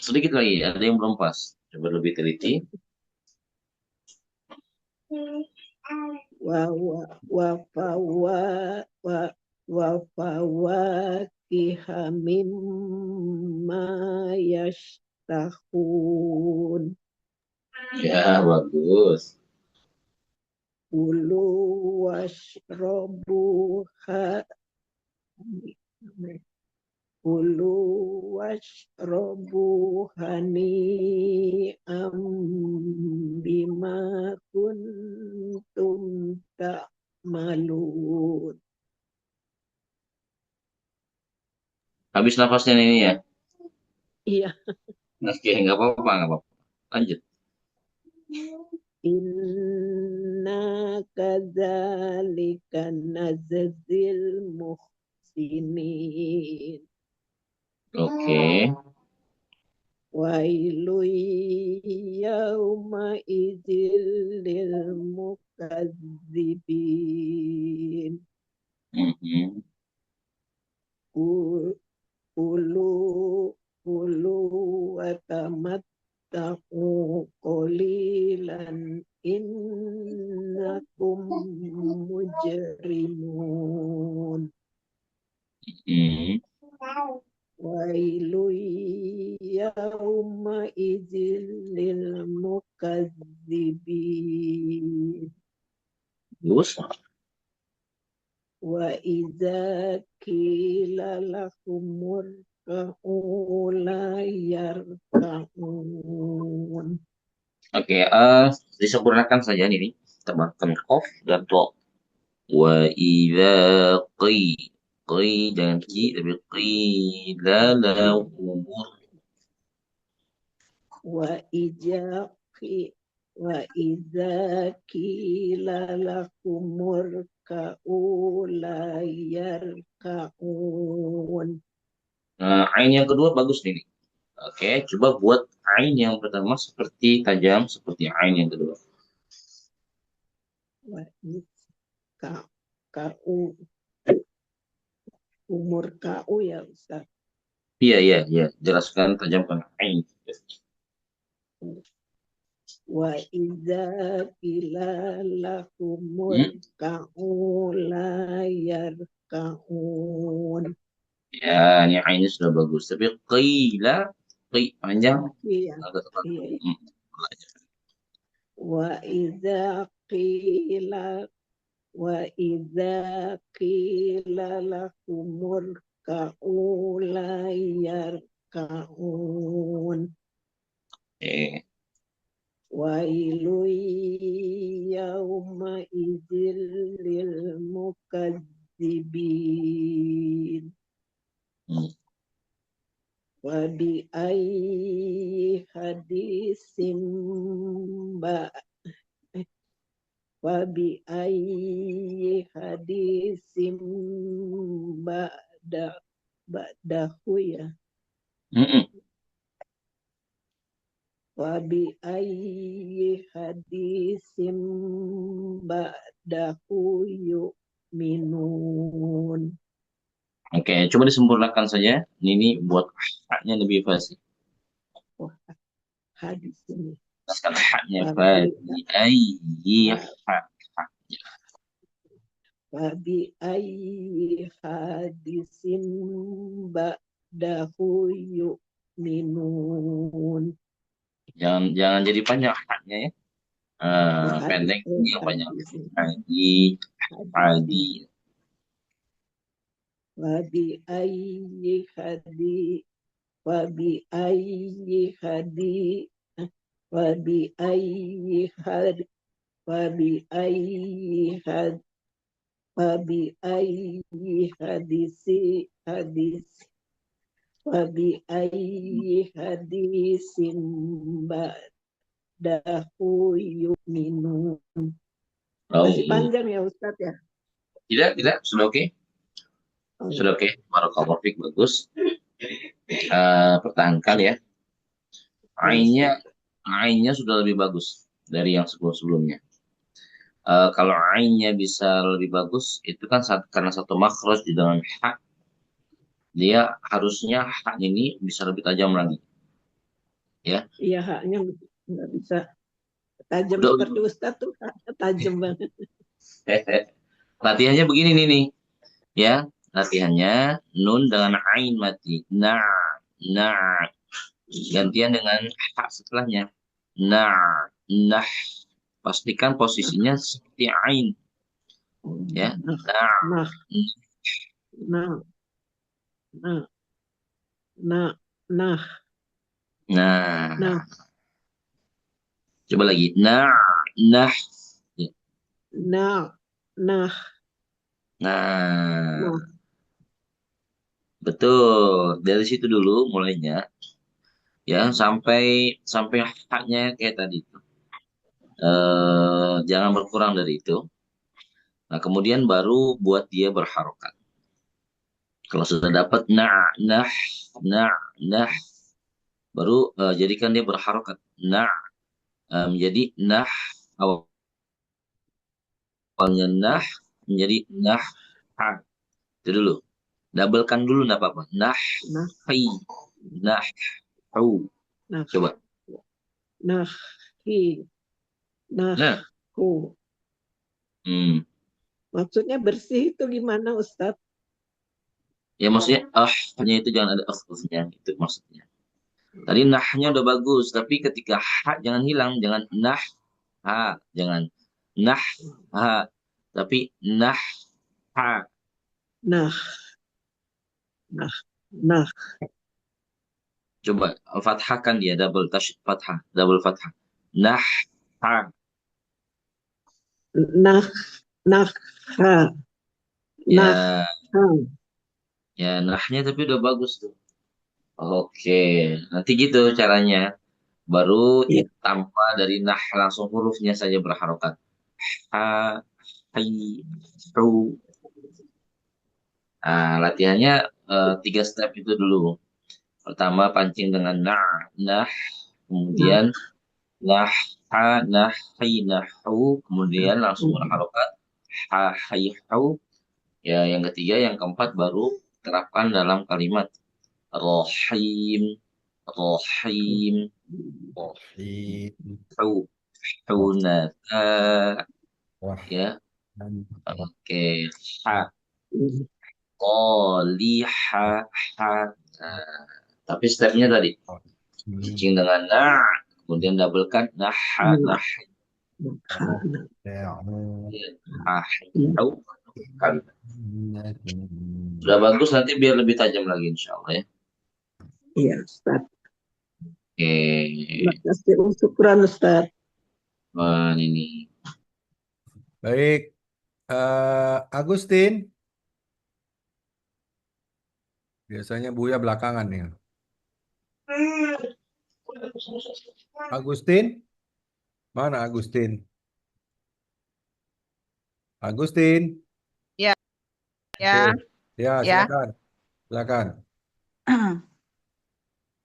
[SPEAKER 1] Sedikit lagi, ada yang belum pas. Coba lebih teliti.
[SPEAKER 2] wa wa wa fawa wa wa fawakiha mimma yashtahun.
[SPEAKER 1] Ya, bagus.
[SPEAKER 2] Kulu washrabu Kulu washrabu hani'am bima kuntum ta'malun.
[SPEAKER 1] Habis nafasnya ini ya.
[SPEAKER 2] Iya,
[SPEAKER 1] Oke, nggak apa-apa, nggak apa-apa. Lanjut.
[SPEAKER 2] inna kadzalika najzil muhsinin.
[SPEAKER 1] Oke.
[SPEAKER 2] Wailu yawma idzil lil mukazzibin.
[SPEAKER 1] Mhm.
[SPEAKER 2] Kulu wa tamatta'u qalilan innakum mujrimun.
[SPEAKER 1] Mhm.
[SPEAKER 2] Wailu yawma idzil lil mukazzibin.
[SPEAKER 1] Bagus.
[SPEAKER 2] Wa idza qila lahumur ka'u la yarka'un.
[SPEAKER 1] Oke, disempurnakan saja ini. Tambahkan qaf dan to. Wa idza qi jangan ki tapi qila lahumur.
[SPEAKER 2] Wa idza qila lahumur ka'u la yarka'un.
[SPEAKER 1] Nah, ain yang kedua bagus nih. Oke, coba buat ain yang pertama seperti tajam seperti ain yang kedua.
[SPEAKER 2] Wa idza ka'u umur ka'u ya Ustaz.
[SPEAKER 1] Iya, iya, iya. Jelaskan tajamkan ain.
[SPEAKER 2] Wa idza qila lahumur ka'u la yarka'un.
[SPEAKER 1] Ya, ini ainnya sudah bagus. Tapi qila, panjang.
[SPEAKER 2] Iya,
[SPEAKER 1] Agak tepat.
[SPEAKER 2] iya. Wa idza qila lahumur ka'u la yarka'un.
[SPEAKER 1] Oke.
[SPEAKER 2] Wailu yawma idzil lil mukazzibin. Wa bi ayyi hadisim ba'dahu ya. Wa bi ayyi hadisim ba'dahu yu'minun.
[SPEAKER 1] Oke, coba disempurnakan saja. Ini buat haknya lebih fasih.
[SPEAKER 2] Hadis ini.
[SPEAKER 1] Jelaskan haknya fasih. Ayyi hak.
[SPEAKER 2] Wa bi ayyi hadisim ba'dahu yu'minun.
[SPEAKER 1] Jangan jadi panjang haknya ya. Pendek ini yang panjang. Hadi.
[SPEAKER 2] Wa bi ayyi hadi wa bi ayyi hadi wa bi ayyi had wa bi ayyi had wa bi ayyi hadis wa bi ayyi hadisin ba'dahu yu'minun. Masih panjang ya Ustadz ya?
[SPEAKER 1] Tidak, sudah oke. Sudah oke. Barakallahu fiik, bagus. pertahankan ya. Ainnya ainnya sudah lebih bagus dari yang sebelum-sebelumnya. Kalau ainnya bisa lebih bagus, itu kan karena satu makhraj di dalam hak, dia harusnya hak ini bisa lebih tajam lagi. Ya,
[SPEAKER 2] Iya, haknya nggak bisa tajam
[SPEAKER 1] udah.
[SPEAKER 2] seperti Ustadz tuh, haknya tajam banget.
[SPEAKER 1] Latihannya begini nih, ya. Latihannya nun dengan ain mati. Nah. Gantian dengan hak setelahnya. Nah. Pastikan posisinya seperti ain, ya.
[SPEAKER 2] Nah,
[SPEAKER 1] Nah.
[SPEAKER 2] nah, nah, nah, nah, nah,
[SPEAKER 1] Nah.
[SPEAKER 2] nah,
[SPEAKER 1] Coba lagi. Nah. Ya.
[SPEAKER 2] nah, nah,
[SPEAKER 1] Nah.
[SPEAKER 2] nah.
[SPEAKER 1] Betul. Dari situ dulu mulainya, ya, sampai sampai haknya kayak tadi itu. Jangan berkurang dari itu. Nah, kemudian baru buat dia berharokat. Kalau sudah dapat nah, baru jadikan dia berharokat. Menjadi awalnya menjadi ha. Itu dulu. Doublekan dulu nggak apa-apa.
[SPEAKER 2] Nah,
[SPEAKER 1] Hai, hu.
[SPEAKER 2] nah,
[SPEAKER 1] Coba.
[SPEAKER 2] nah, hi, nah,
[SPEAKER 1] Nah,
[SPEAKER 2] hu.
[SPEAKER 1] hmm.
[SPEAKER 2] Maksudnya bersih itu gimana Ustadz?
[SPEAKER 1] Ya maksudnya hanya itu jangan ada nya itu maksudnya. Tadi nahnya udah bagus, tapi ketika ha jangan hilang, jangan jangan nah ha, tapi ha.
[SPEAKER 2] Nah, nah, nah,
[SPEAKER 1] Coba fathahkan dia double tasydid fathah, double fathah. Nah ha.
[SPEAKER 2] nah, nah, ha, nah,
[SPEAKER 1] Ya,
[SPEAKER 2] ha.
[SPEAKER 1] ya nahnya tapi udah bagus tuh. Oke, nanti gitu caranya. Baru
[SPEAKER 2] Iya.
[SPEAKER 1] tanpa dari nah langsung hurufnya saja berharokat. Ha, hai, ru. Nah, latihannya 3 step itu dulu. Pertama pancing dengan nah,
[SPEAKER 2] Nah,
[SPEAKER 1] kemudian nah, hai, hu, kemudian langsung berharokat ha, hai, hu. Ya, yang ketiga, yang keempat baru terapkan dalam kalimat rohim, rohim,
[SPEAKER 3] Wahid.
[SPEAKER 1] hu,
[SPEAKER 3] Wah.
[SPEAKER 1] hunata,
[SPEAKER 3] Wah.
[SPEAKER 1] ya, oke, ha,
[SPEAKER 2] iya.
[SPEAKER 1] qoliha, ha. Nah, tapi stepnya tadi
[SPEAKER 3] Hmm.
[SPEAKER 1] pancing dengan kemudian doublekan
[SPEAKER 2] Nah,
[SPEAKER 1] nah,
[SPEAKER 2] ha,
[SPEAKER 3] Oh.
[SPEAKER 2] nah.
[SPEAKER 3] Ya.
[SPEAKER 1] ha,
[SPEAKER 2] Iya,
[SPEAKER 1] hu, kalimat. Sudah bagus, nanti biar lebih tajam lagi insya Allah ya.
[SPEAKER 2] iya Ustadz. Terima
[SPEAKER 1] Oke,
[SPEAKER 2] kasih. Syukran Ustadz.
[SPEAKER 1] ini.
[SPEAKER 3] Baik, Agustin. Biasanya Buya belakangan nih. Agustin, mana Agustin? Agustin.
[SPEAKER 6] Ya,
[SPEAKER 3] Oke.
[SPEAKER 6] ya,
[SPEAKER 3] Ya,
[SPEAKER 6] ya.
[SPEAKER 3] silakan. Silakan.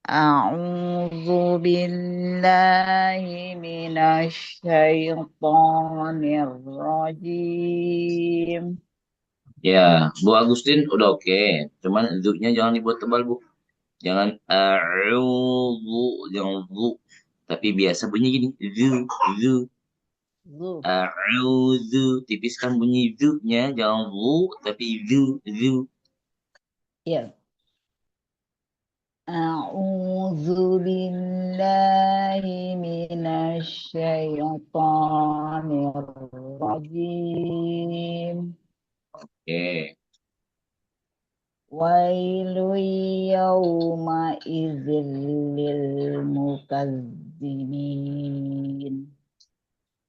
[SPEAKER 6] أعوذ بالله من الشيطان الرجيم.
[SPEAKER 1] Ya, Bu Agustin udah oke. Cuman zu-nya jangan dibuat tebal, Bu. Jangan jangan zu. Tapi biasa bunyi gini, zu.
[SPEAKER 6] Zu.
[SPEAKER 1] Tipiskan bunyi zu-nya, jangan zu, tapi zu.
[SPEAKER 6] Ya. أعوذ بالله من الشيطان الرجيم.
[SPEAKER 1] Oke.
[SPEAKER 6] ويل يومئذ للمكذبين.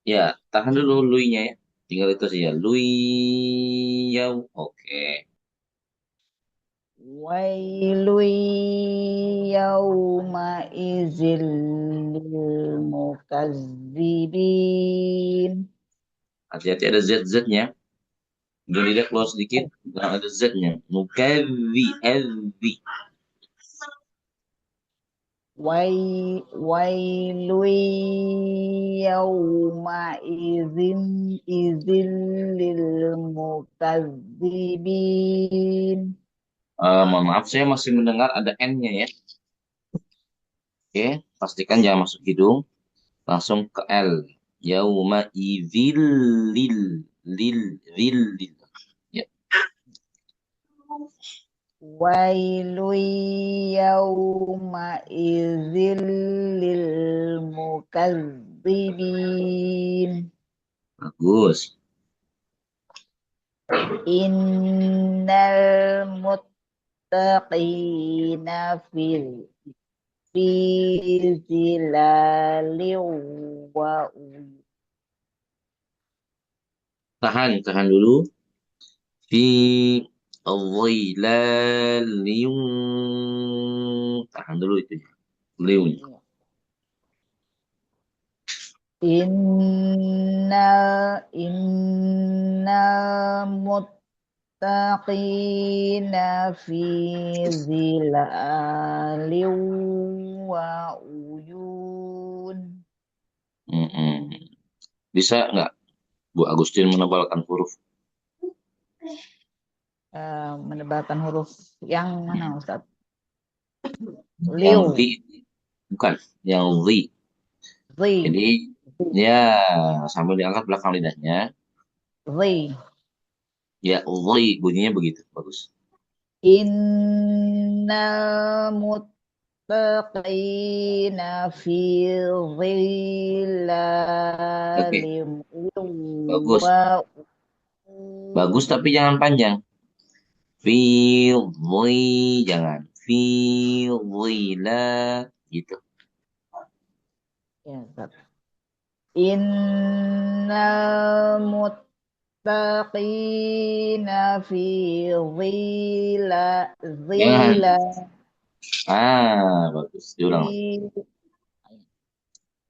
[SPEAKER 1] Ya, tahan dulu lui-nya ya. Tinggal itu saja. Lui yau. Oke.
[SPEAKER 6] ويل يومئذ للمكذبين.
[SPEAKER 1] Hati-hati ada Z-nya. Udah lidah keluar sedikit. Nah, ada Z-nya. Mukazi. Azzi.
[SPEAKER 6] Wailu yawma izin lil mukadzibin.
[SPEAKER 1] Mohon maaf, saya masih mendengar ada N-nya ya. Oke, pastikan jangan masuk hidung. Langsung ke L. Yauma idzil lil. Ya.
[SPEAKER 6] Wailu yawma izin lil mukadzibin.
[SPEAKER 1] Bagus.
[SPEAKER 6] Innal muttaqina fi zilalin wa uyun.
[SPEAKER 1] Tahan dulu. Fi dhilalin. Tahan dulu itu. Liun.
[SPEAKER 6] Innal muttaqina fi zilalin wa uyun.
[SPEAKER 1] Bisa nggak Bu Agustin menebalkan huruf?
[SPEAKER 6] Menebalkan huruf yang mana Ustaz?
[SPEAKER 1] Yang
[SPEAKER 6] Liu,
[SPEAKER 1] zi, bukan. Yang zi.
[SPEAKER 6] zi,
[SPEAKER 1] Jadi ya sambil diangkat belakang lidahnya.
[SPEAKER 6] zi.
[SPEAKER 1] Ya zi bunyinya begitu. Bagus.
[SPEAKER 6] Innal muttaqina fi
[SPEAKER 1] Oke,
[SPEAKER 6] zilalin
[SPEAKER 1] bagus.
[SPEAKER 6] wa
[SPEAKER 1] Bagus tapi jangan panjang. Fi dhi jangan. Fi dhila gitu.
[SPEAKER 6] ya, Ustaz. Innal muttaqina fi
[SPEAKER 1] Jangan.
[SPEAKER 6] zila
[SPEAKER 1] Bagus. Diulang lagi.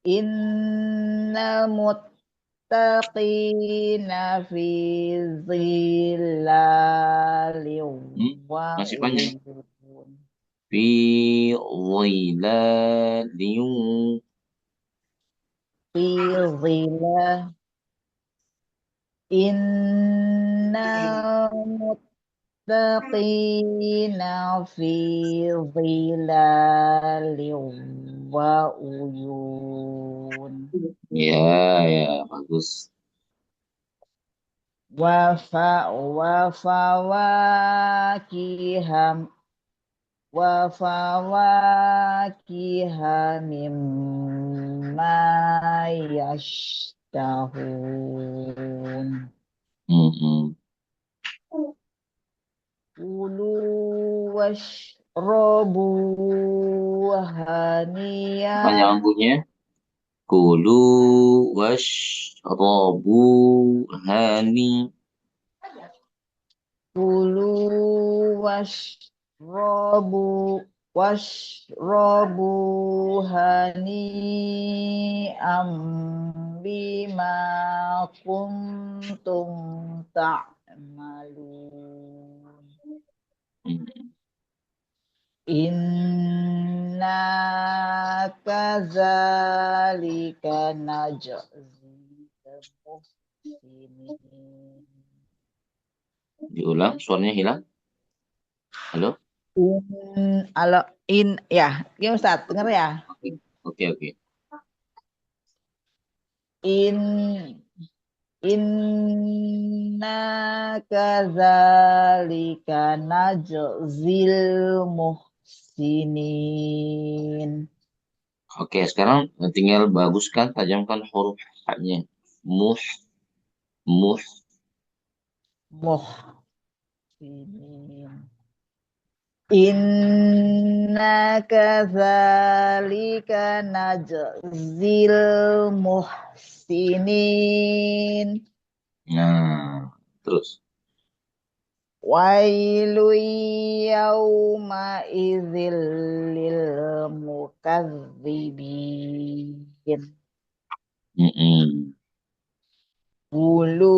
[SPEAKER 6] Innal muttaqina fi zilalin wa
[SPEAKER 1] Masih panjang.
[SPEAKER 6] uyun.
[SPEAKER 1] Fi dhilalin.
[SPEAKER 6] Fi zilal innal muttaqina fi zilalin wa uyun.
[SPEAKER 1] Ya, bagus.
[SPEAKER 6] Wa fawakiha mimma yashtahun. Kulu washrobu haniya.
[SPEAKER 1] Panjang bunyinya. Kulu washrabu hani.
[SPEAKER 6] Kulu washrobu hani bima kuntum ta'malun. Inna kadzalika najzil muhsinin.
[SPEAKER 1] Diulang, suaranya hilang. Halo?
[SPEAKER 6] Ya, Ustaz, dengar ya.
[SPEAKER 1] Oke.
[SPEAKER 6] Inna kadzalika najzil muhsinin.
[SPEAKER 1] Oke, sekarang tinggal baguskan, tajamkan huruf H-nya. Muhsinin.
[SPEAKER 6] Inna kadzalika najzil muhsinin.
[SPEAKER 1] Nah, terus.
[SPEAKER 6] Wailu yawma idzil lil mukadzibin. Kulu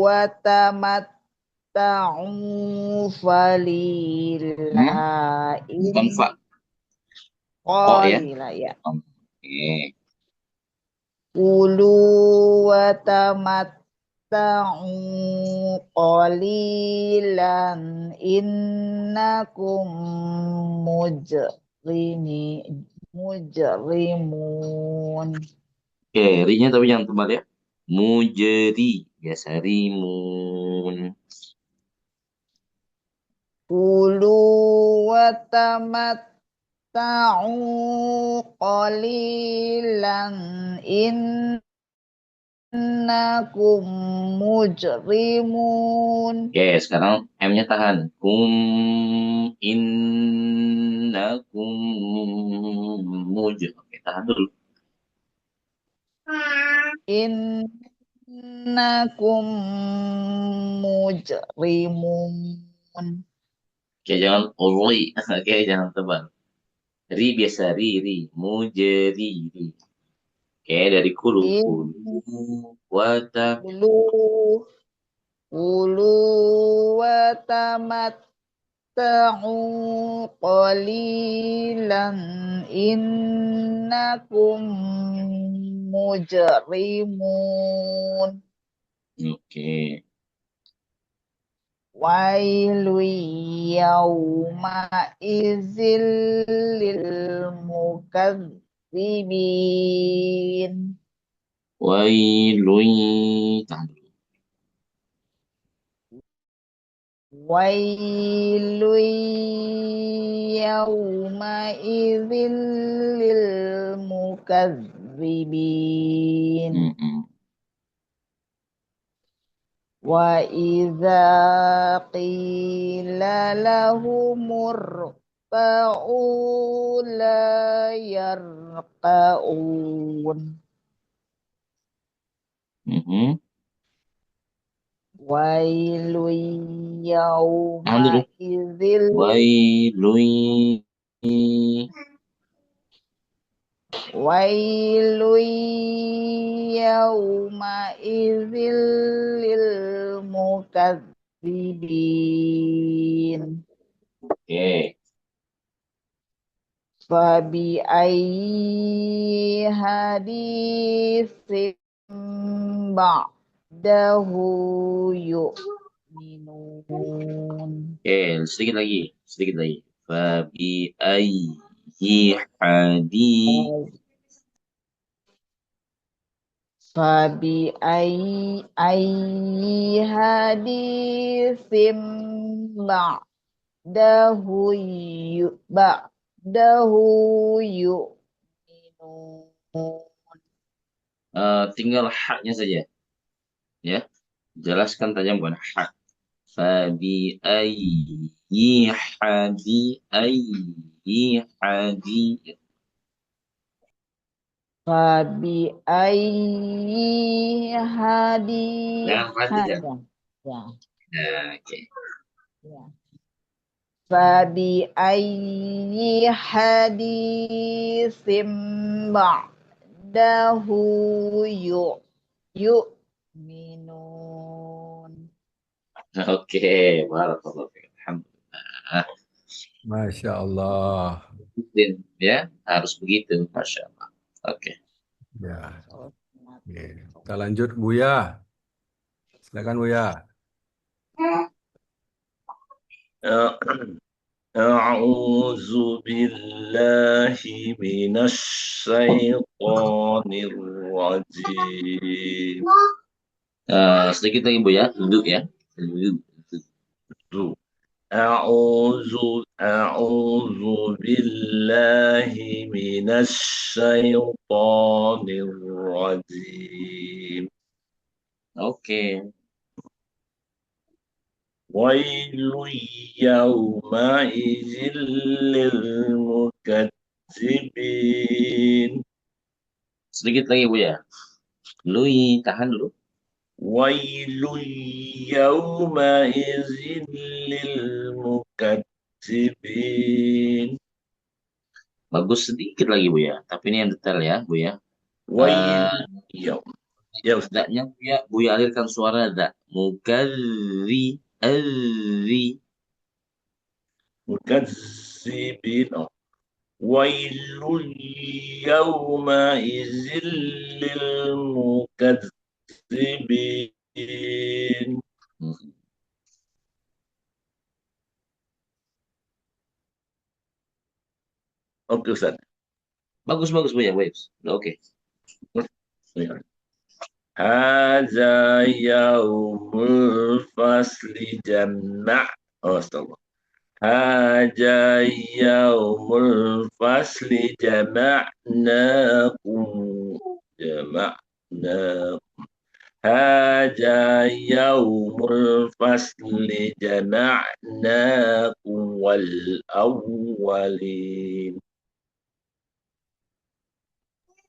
[SPEAKER 6] wa tamatta'u falillahi.
[SPEAKER 1] Bukan fa. Oh ya.
[SPEAKER 6] Qalila ya.
[SPEAKER 1] Oke.
[SPEAKER 6] Kulu wa tamatta'u qalilan innakum mujrimun.
[SPEAKER 1] Oke, ri-nya tapi jangan tebal ya. Mujeri, biasa rimun.
[SPEAKER 6] Kulu wa tamatta'u qalilan innakum mujrimun.
[SPEAKER 1] Oke, sekarang M-nya tahan. Innakum Oke, tahan dulu.
[SPEAKER 6] Innakum mujrimun.
[SPEAKER 1] Oke, jangan ori. Oke, jangan tebal. Ri biasa ri. Mujeri, ri. Oke, dari kulu. Wata.
[SPEAKER 6] Kulu kulu wa tamatta'u qalilan innakum mujrimun.
[SPEAKER 1] Oke.
[SPEAKER 6] Wailu yawma izil lil mukadzibin.
[SPEAKER 1] Wailun. Tahan dulu.
[SPEAKER 6] Wailu yawma izil lil mukadzibin. Wa idza qila lahumur ka'u la yarqa'un. Wailu yawma idzil
[SPEAKER 1] Wailun.
[SPEAKER 6] Wailu yawma idzil lil mukadzibin.
[SPEAKER 1] Oke.
[SPEAKER 6] Fabi ayyi haditsin ba'dahu yu'minun.
[SPEAKER 1] Oke, sedikit lagi. Fabi ayyi
[SPEAKER 6] Fabi ayyi haditsin ba'dahu yu'minun.
[SPEAKER 1] tinggal haknya saja, ya. Jelaskan tajam bukan hak. Fabi ayyi hadi.
[SPEAKER 6] Fabi ayyi
[SPEAKER 1] Jangan pasti
[SPEAKER 6] ya.
[SPEAKER 1] Oke.
[SPEAKER 6] Ya. Fabi ayyi haditsim ba'dahu yu'minun.
[SPEAKER 1] Oke, barakallahu fiik. Alhamdulillah.
[SPEAKER 3] Masya Allah.
[SPEAKER 1] Ya, harus begitu, Masya Allah. Oke.
[SPEAKER 3] Ya. Oke. Kita lanjut Buya. Silakan Buya.
[SPEAKER 4] A'udzu billahi minasyaitonir rajim.
[SPEAKER 1] Sedikit lagi Bu ya, duduk ya.
[SPEAKER 4] Duduk. A'udzu billahi minasyaitonir rajim.
[SPEAKER 1] Oke.
[SPEAKER 4] Wailun yawma'izin lil mukadzibin.
[SPEAKER 1] Sedikit lagi Bu ya. Lui, tahan dulu.
[SPEAKER 4] Wailun yawma'izin lil mukadzibin.
[SPEAKER 1] Bagus sedikit lagi Bu ya. Tapi ini yang detail ya Bu ya.
[SPEAKER 4] Wailun ya Ustaz.
[SPEAKER 1] Daknya Bu ya alirkan suara dak. Mukadzi. Ri.
[SPEAKER 4] Mukadzibin. ويل يومئذ للمكذبين.
[SPEAKER 1] Hmm.
[SPEAKER 4] Oke Ustaz.
[SPEAKER 1] Bagus, bagus, Buya. Bagus. Udah oke.
[SPEAKER 4] Hadza yaumul fasli jama'. Oh, astagfirullah. Hadza yaumul fasli jama'nakum. Jama'nakum. Hadza yaumul fasli jama'nakum wal awwalin.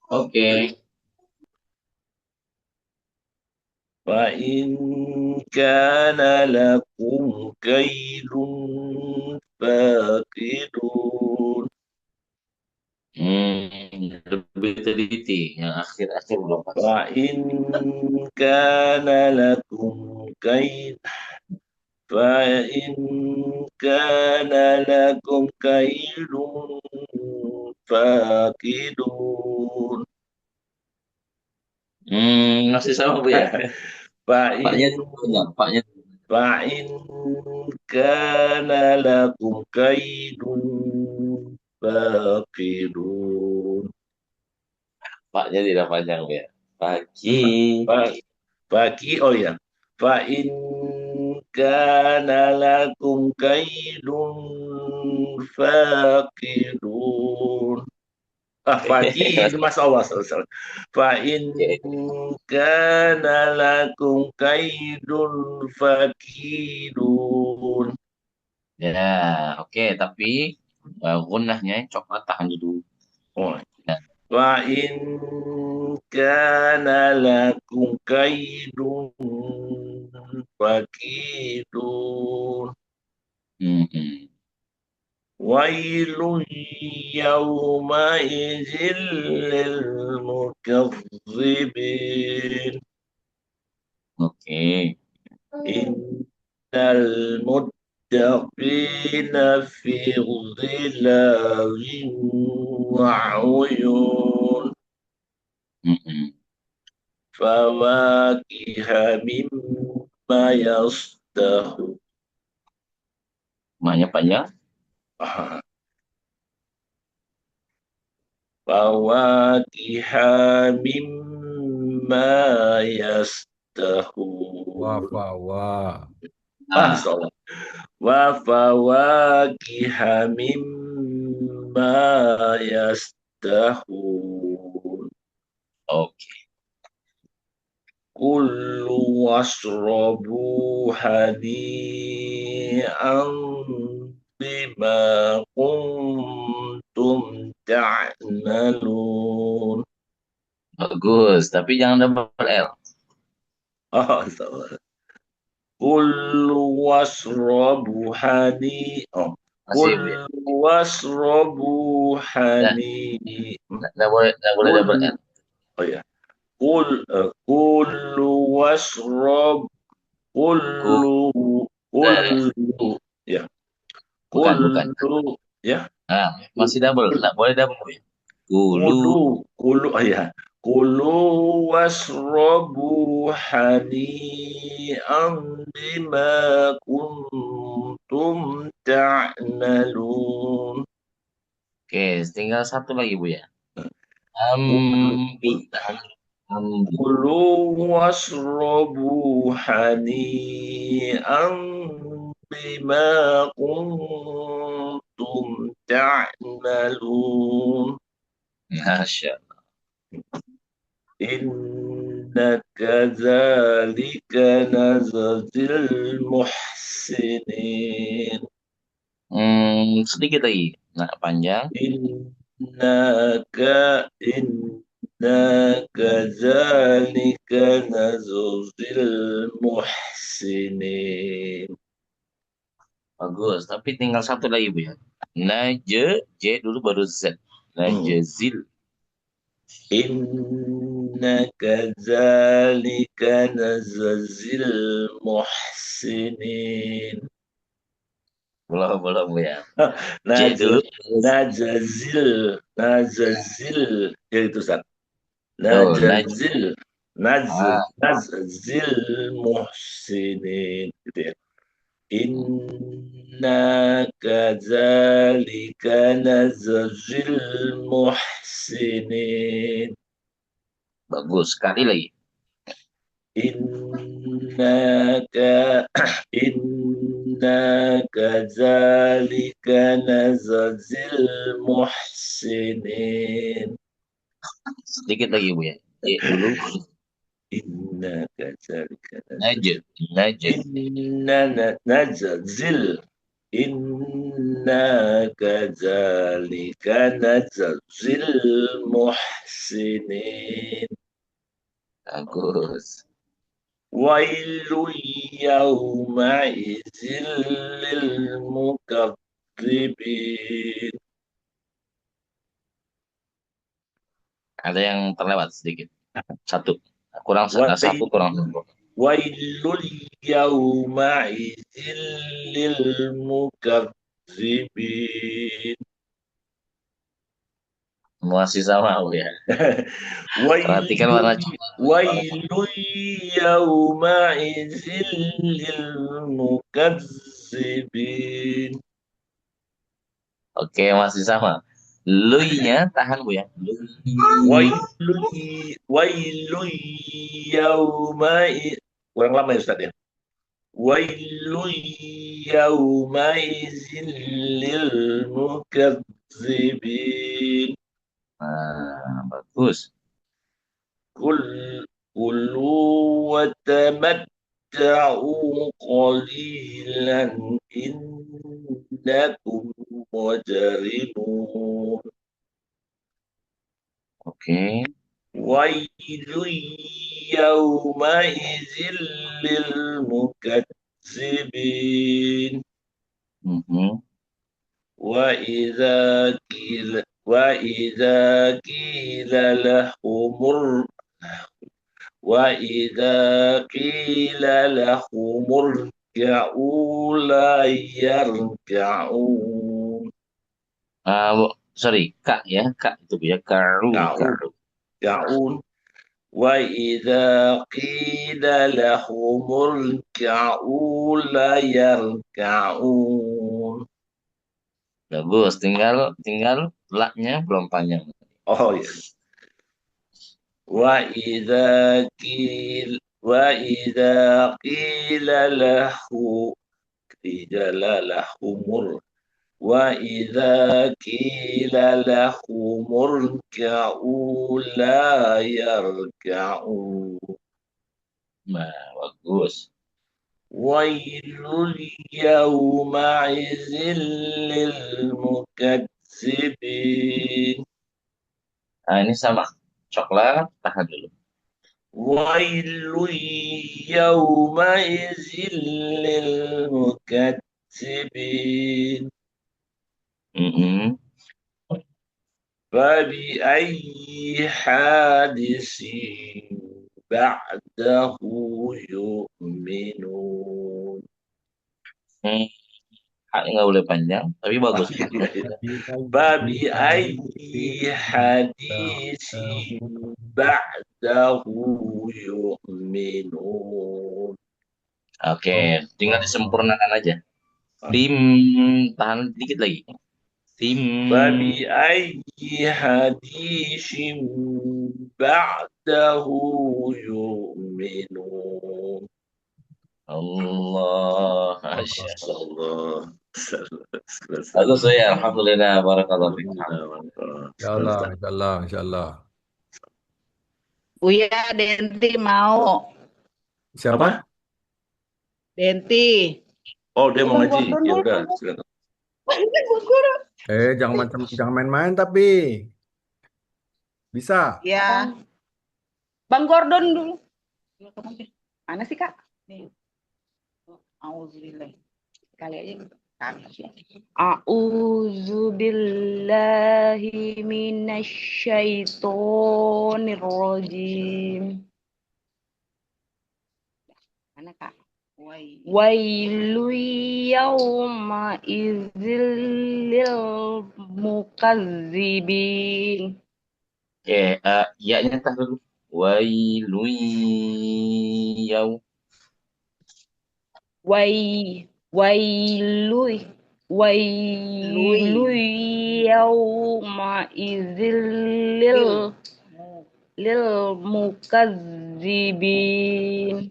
[SPEAKER 1] Oke.
[SPEAKER 4] فإن كان لكم كيد فاكدون.
[SPEAKER 1] Lebih teliti. Yang akhir-akhir belum pas.
[SPEAKER 4] فإن كان لكم كيد فإن كان لكم كيد فاكدون.
[SPEAKER 1] Masih sama, Buya. Paknya
[SPEAKER 4] فإن
[SPEAKER 1] banyak. Paknya.
[SPEAKER 4] فإن كان لكم كيد فاكدون.
[SPEAKER 1] Paknya tidak panjang, Buya. Pagi.
[SPEAKER 4] Bagi oh ya. Fa in kana lakum kaidun faqidun. Faki itu Mas Allah. Fa in kana lakum kaidun faqidun.
[SPEAKER 1] Ya, oke. Tapi gunnahnya coklat tahan dulu.
[SPEAKER 4] Oh.
[SPEAKER 1] Ya.
[SPEAKER 4] Wa in kana lakum kaidun faqidun. Wailun yawma'izin lil mukazzibin.
[SPEAKER 1] Oke.
[SPEAKER 4] Innal muttaqina fi dhilalin wa 'uyun. Fawakiha mimma yastahu.
[SPEAKER 1] Maknya panjang.
[SPEAKER 4] Fawakiha mimma yastahu.
[SPEAKER 3] Wa.
[SPEAKER 4] Salah. Wa fawakiha mimma yastahun.
[SPEAKER 1] Oke.
[SPEAKER 4] Kullu washrabu hani'an bima kuntum ta'malun.
[SPEAKER 1] Bagus, tapi jangan double L.
[SPEAKER 4] Oh, salah. Kullu washrabu hani'an.
[SPEAKER 1] Masih, Buya.
[SPEAKER 4] Kullu washrabu hani'an.
[SPEAKER 1] Nggak boleh double L.
[SPEAKER 4] Oh ya. Kullu washrab kullu ya.
[SPEAKER 1] Bukan.
[SPEAKER 4] Kullu ya.
[SPEAKER 1] Masih double. Nggak boleh double, Buya.
[SPEAKER 4] Kullu ya. Kullu washrabu hani'an bima kuntum ta'malun.
[SPEAKER 1] Oke, tinggal satu lagi, Buya.
[SPEAKER 4] Kulu washrabu hani'an bima kuntum ta'malun.
[SPEAKER 1] Masya Allah.
[SPEAKER 4] Inna kadzalika nazil muhsinin.
[SPEAKER 1] Sedikit lagi. Nah, panjang.
[SPEAKER 4] Inna kadzalika nazil muhsinin.
[SPEAKER 1] Bagus, tapi tinggal satu lagi, Bu ya. J dulu baru Z. Najzil.
[SPEAKER 4] Inna kadzalika nazil muhsinin.
[SPEAKER 1] Belum ya. J dulu.
[SPEAKER 4] Najazil, ya itu Ustaz.
[SPEAKER 1] Oh,
[SPEAKER 4] Najazil,
[SPEAKER 1] ah,
[SPEAKER 4] nazil muhsinin, gitu ya. Inna kadzalika nazil muhsinin.
[SPEAKER 1] bagus. Sekali lagi.
[SPEAKER 4] Inna ka inna kadzalika nazil muhsinin.
[SPEAKER 1] Sedikit lagi Bu ya. J dulu.
[SPEAKER 4] Inna kadzalika
[SPEAKER 1] Najib. Najib.
[SPEAKER 4] inna nazil inna kadzalika nazil muhsinin.
[SPEAKER 1] Bagus.
[SPEAKER 4] Wailul yawma'izil lil mukatsibin.
[SPEAKER 1] Ada yang terlewat sedikit. Satu. Kurang
[SPEAKER 4] Wa-
[SPEAKER 1] satu, kurang satu.
[SPEAKER 4] Wailul yawma'izil lil mukatsibin.
[SPEAKER 1] Masih sama Bu ya. Perhatikan warna
[SPEAKER 4] Wailul yawma'izil lil mukatsibin.
[SPEAKER 1] Oke, masih sama. Lui-nya tahan Bu ya. Lui.
[SPEAKER 4] Wailul yawma'izil. Kurang lama ya Ustaz ya. Wailul yawma'izil lil mukatsibin.
[SPEAKER 1] Nah, bagus.
[SPEAKER 4] Kul kulu wa tamatta'u qalilan innakum mujrimun.
[SPEAKER 1] Oke.
[SPEAKER 4] Wailul yawma'izil lil mukatsibin.
[SPEAKER 1] Mhm.
[SPEAKER 4] وإذا قيل وإذا قيل لهم وإذا قيل لهم اركعوا لا يركعون.
[SPEAKER 1] Sorry, Kak ya, Kak itu Bu ya. Karu, karu.
[SPEAKER 4] يركعون وإذا قيل لهم اركعوا لا يركعون.
[SPEAKER 1] Bagus, tinggal laknya belum panjang.
[SPEAKER 4] Oh ya. وإذا قيل لهم وإذا قيل لهم اركعوا لا يركعون.
[SPEAKER 1] Nah, bagus.
[SPEAKER 4] ويل يومئذ للمكذبين.
[SPEAKER 1] Nah, ini sama. Coklat, tahan dulu.
[SPEAKER 4] ويل يومئذ للمكذبين.
[SPEAKER 1] Mhm.
[SPEAKER 4] فبأي حادث بعده يؤمنون.
[SPEAKER 1] Haknya nggak boleh panjang, tapi bagus.
[SPEAKER 4] فبأي حديث بعده يؤمنون.
[SPEAKER 1] Oke, tinggal disempurnakan aja. Tim, tahan dikit lagi. Tim.
[SPEAKER 4] فبأي حديث بعده يؤمنون.
[SPEAKER 1] Allah, Masya
[SPEAKER 4] Allah.
[SPEAKER 1] Bagus ya, Alhamdulillah, barakallah.
[SPEAKER 3] Insyaallah, insyaallah, insyaallah.
[SPEAKER 6] Buya, Denti mau.
[SPEAKER 3] Siapa?
[SPEAKER 6] Denti.
[SPEAKER 4] Oh, dia mau ngaji. Ya udah, silakan.
[SPEAKER 3] Jangan main-main tapi. Bisa.
[SPEAKER 6] Ya. Bang Gordon dulu. Mana sih, Kak? Nih. Auzubillah. Kali aja. A'udzubillahi minasyaitonir rajim. Mana, Kak?
[SPEAKER 7] Wailu yawma idzil lil mukazzibin.
[SPEAKER 1] Oke, ya-nya tah dulu. Wailun yaw.
[SPEAKER 7] Wailu yawma idzil lil mukazzibin.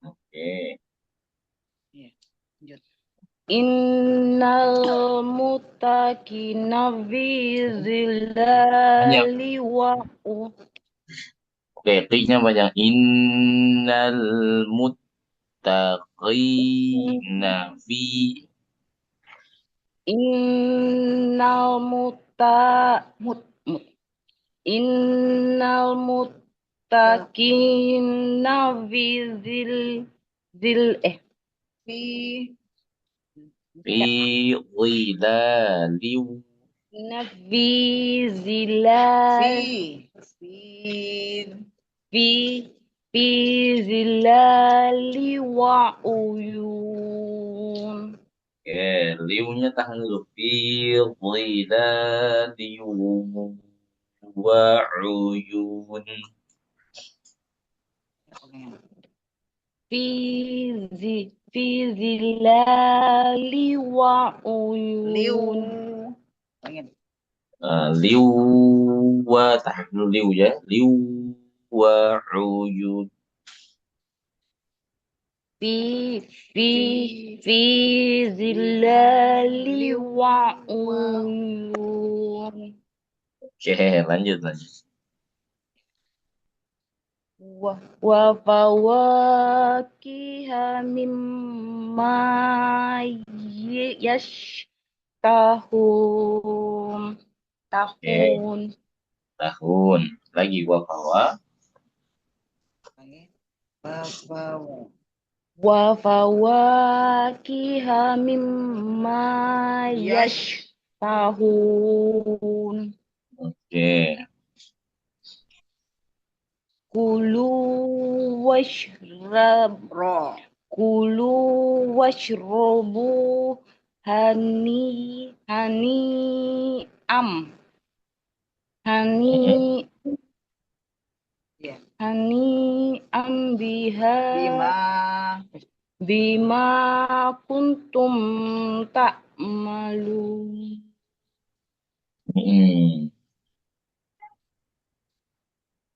[SPEAKER 1] Oke.
[SPEAKER 7] Innal muttaqina fi zilali wa
[SPEAKER 1] Oke, qi-nya panjang. Innal muttaqina fi
[SPEAKER 7] innal muttaqina fi
[SPEAKER 1] fi dhilali
[SPEAKER 7] fi zilal fi zilali wa uyun.
[SPEAKER 1] Oke, liunya tahan dulu. Fi dhilali wa uyun.
[SPEAKER 7] Fi zilali wa uyun.
[SPEAKER 1] Liu wa tahan dulu liu ya. Liu wa uyun.
[SPEAKER 7] Fi zilali wa uyun.
[SPEAKER 1] Oke, lanjut.
[SPEAKER 7] Wa fawakiha mimma yashtahun.
[SPEAKER 1] Tahun. Lagi wa fawa.
[SPEAKER 7] Wa fawakiha mimma yashtahun.
[SPEAKER 1] Oke.
[SPEAKER 7] Kulu washrabu hani am biha bima kuntum ta'malun.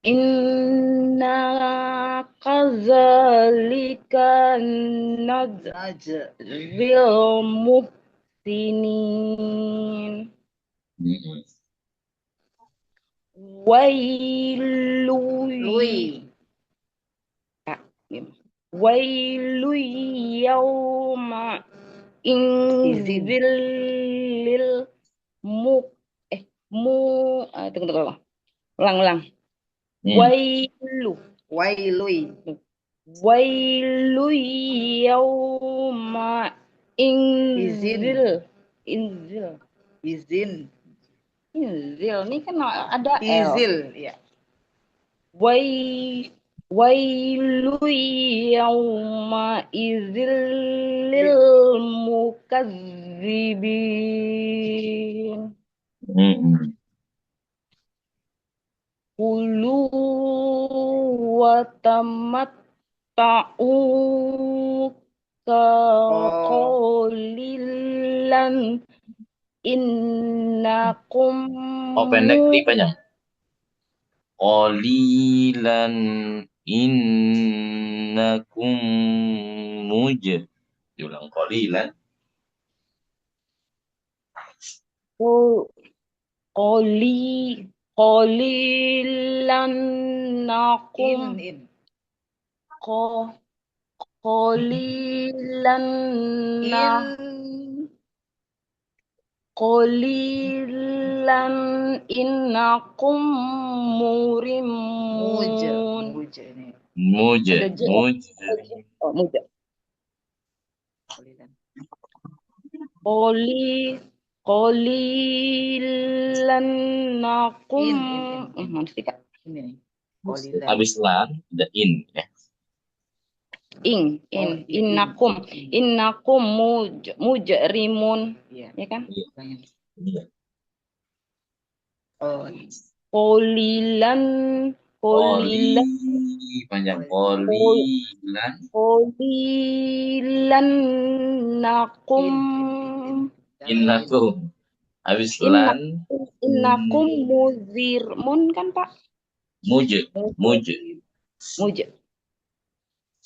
[SPEAKER 7] Inna kadzalika najzil muhsinin. Wailu yawma idzil lil tunggu. Ulang. Wailu yawma inzil ini kan ada L. Wailu yawma idzil lil mukazzibin. Kulu wa tamatta'u qalilan innakum
[SPEAKER 1] Pendek di panjang. Qalilan innakum diulang qalilan.
[SPEAKER 7] Qalilan nakum qalilan innakum murimun. Qalilan nakum
[SPEAKER 1] Habis lan ada in ya.
[SPEAKER 7] innakum mujrimun, ya kan?
[SPEAKER 1] Iya.
[SPEAKER 6] Oh,
[SPEAKER 7] Qolilan
[SPEAKER 1] Qoli
[SPEAKER 7] qolilan
[SPEAKER 1] panjang
[SPEAKER 7] qol-
[SPEAKER 1] qolilan
[SPEAKER 7] qolilan nakum
[SPEAKER 1] innakum habis
[SPEAKER 7] inna
[SPEAKER 1] lan
[SPEAKER 7] innakum muzirmun kan Pak?
[SPEAKER 1] muj muj
[SPEAKER 7] Muj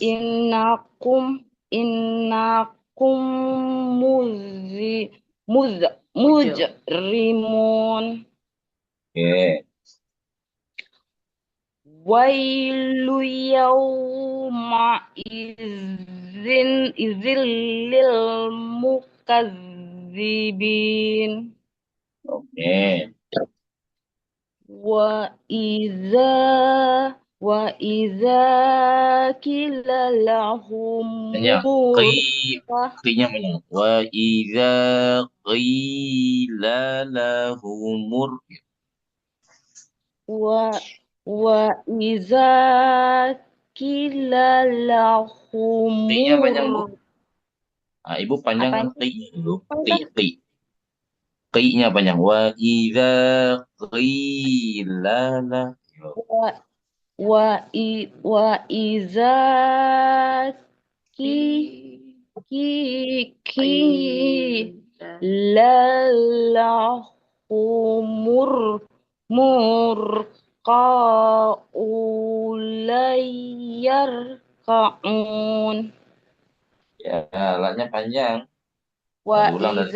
[SPEAKER 7] innakum innakum muzi muz mujrimun.
[SPEAKER 1] Oke.
[SPEAKER 7] Wailu yawma izin lil mukazzibin.
[SPEAKER 1] Oke.
[SPEAKER 7] Wa iza kila lahum
[SPEAKER 1] Panjang qinya panjang wa idza qila lahumur
[SPEAKER 7] wa iza kila
[SPEAKER 1] qinya panjang Bu.
[SPEAKER 7] lahumur
[SPEAKER 1] Ibu panjang
[SPEAKER 7] apanya?
[SPEAKER 1] qinya dulu
[SPEAKER 7] Apa?
[SPEAKER 1] qinya panjang wa idza qila la
[SPEAKER 7] Wa iza ki ki lalahumur murqaulayarkaun.
[SPEAKER 1] ya lanya panjang
[SPEAKER 7] Wa
[SPEAKER 1] diulang dari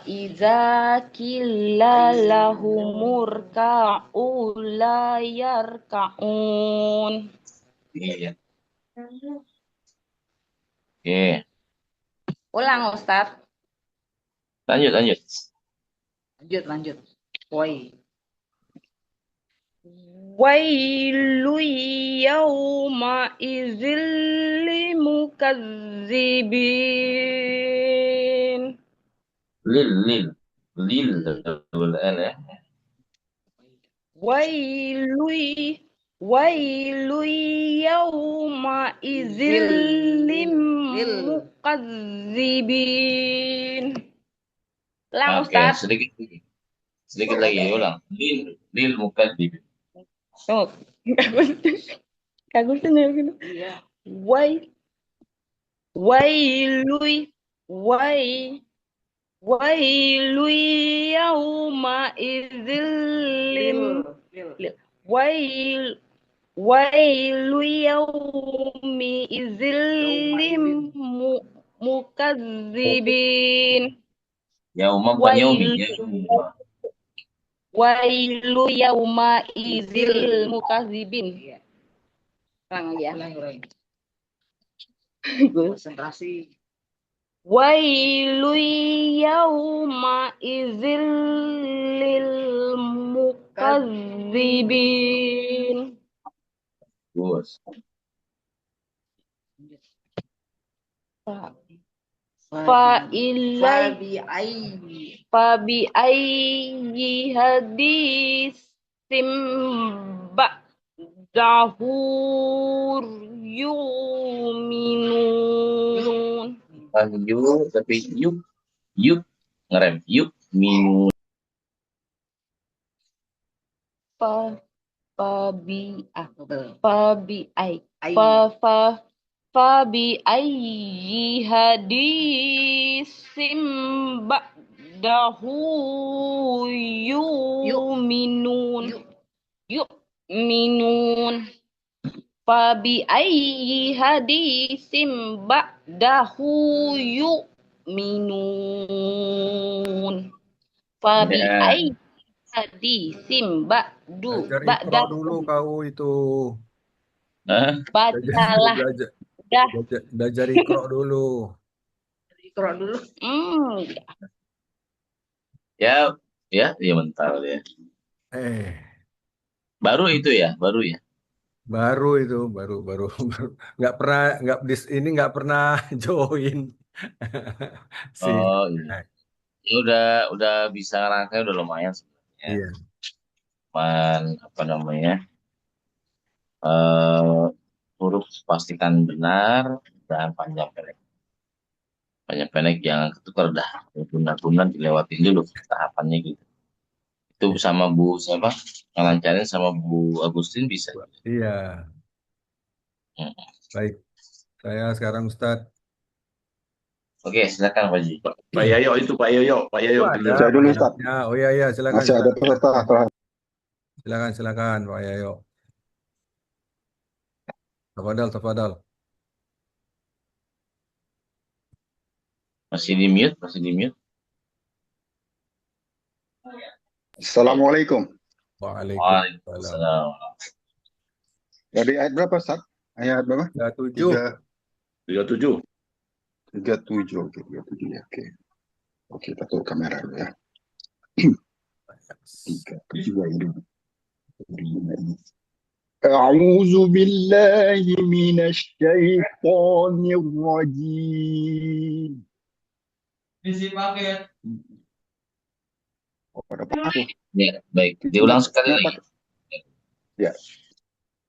[SPEAKER 7] iza kila lahumur kaulayarkaun.
[SPEAKER 1] iya. Oke,
[SPEAKER 6] ulang Ustaz.
[SPEAKER 1] lanjut.
[SPEAKER 6] Lanjut. Woi.
[SPEAKER 7] Wailu yawma izil limukazzibin.
[SPEAKER 1] Lil L ya.
[SPEAKER 7] Wailu yawma izil limukazzibin. Lang
[SPEAKER 1] Oke,
[SPEAKER 7] Ustaz.
[SPEAKER 1] sedikit lagi ulang. Lil mukadzib.
[SPEAKER 7] Oh, kagum ya gitu. Wailu wailu yawma izil wailu yawmi izil mukazzibin.
[SPEAKER 1] Yauma bukan yaumi,
[SPEAKER 7] Wailu yawma izil mukazzibin.
[SPEAKER 6] Ulang ya. Konsentrasi.
[SPEAKER 7] Wailu yawma izil lil mukazzibin.
[SPEAKER 1] Bos.
[SPEAKER 7] Fabi ayyi hadisim ba'dahur yuminun.
[SPEAKER 1] Yu tapi yuk ngerem yuk minu
[SPEAKER 7] Fabi ayyi hadisim ba'dahu yu'minun. Fabi ayyi hadisim ba'dahu yu'minun. Fabi ayyi hadisim
[SPEAKER 3] Belajar Iqra dulu kau itu.
[SPEAKER 7] bacalah.
[SPEAKER 3] Belajar Iqra dulu.
[SPEAKER 6] Iqra dulu.
[SPEAKER 1] ya bentar ya. Baru itu ya, baru ya.
[SPEAKER 3] Baru nggak pernah join.
[SPEAKER 1] Oh iya. Ya udah bisa ngerangkai udah lumayan sebenarnya.
[SPEAKER 3] Iya.
[SPEAKER 1] Cuman apa namanya? huruf pastikan benar dan panjang pendek. Panjang pendek jangan ketukar dah. Benar-benar dilewatin dulu tahapannya gitu. Itu sama Bu siapa? Ngelancarin sama Bu Agustin bisa.
[SPEAKER 3] Iya,
[SPEAKER 1] Hmm.
[SPEAKER 3] baik. Saya sekarang Ustadz.
[SPEAKER 1] Oke, silakan Pak Ji.
[SPEAKER 4] Pak Yayo itu Pak Yayo
[SPEAKER 3] Oh,
[SPEAKER 4] dulu.
[SPEAKER 3] ada
[SPEAKER 8] Saya dulu,
[SPEAKER 3] Pak
[SPEAKER 8] Ustaz.
[SPEAKER 3] Yahya. Oh iya, iya, silakan,
[SPEAKER 8] Masih ada
[SPEAKER 3] silakan.
[SPEAKER 8] peserta terakhir.
[SPEAKER 3] Silakan Pak Yayo. Tafadhal, tafadhal.
[SPEAKER 1] Masih di mute, masih di mute.
[SPEAKER 8] Assalamualaikum.
[SPEAKER 3] Waalaikumsalam.
[SPEAKER 1] Waalaikumsalam.
[SPEAKER 8] Dari ayat berapa, Ustaz? Ayat berapa?
[SPEAKER 3] 37.
[SPEAKER 4] 37.
[SPEAKER 8] 37. Oke, 37 ya. Oke. Oke, kita tutup kamera dulu ya. 37 ya ini. أعوذ بالله من الشيطان الرجيم. Oh, ada apa tuh?
[SPEAKER 1] Ya, baik. Diulang sekali
[SPEAKER 8] Kenapa?
[SPEAKER 1] lagi.
[SPEAKER 8] Ya.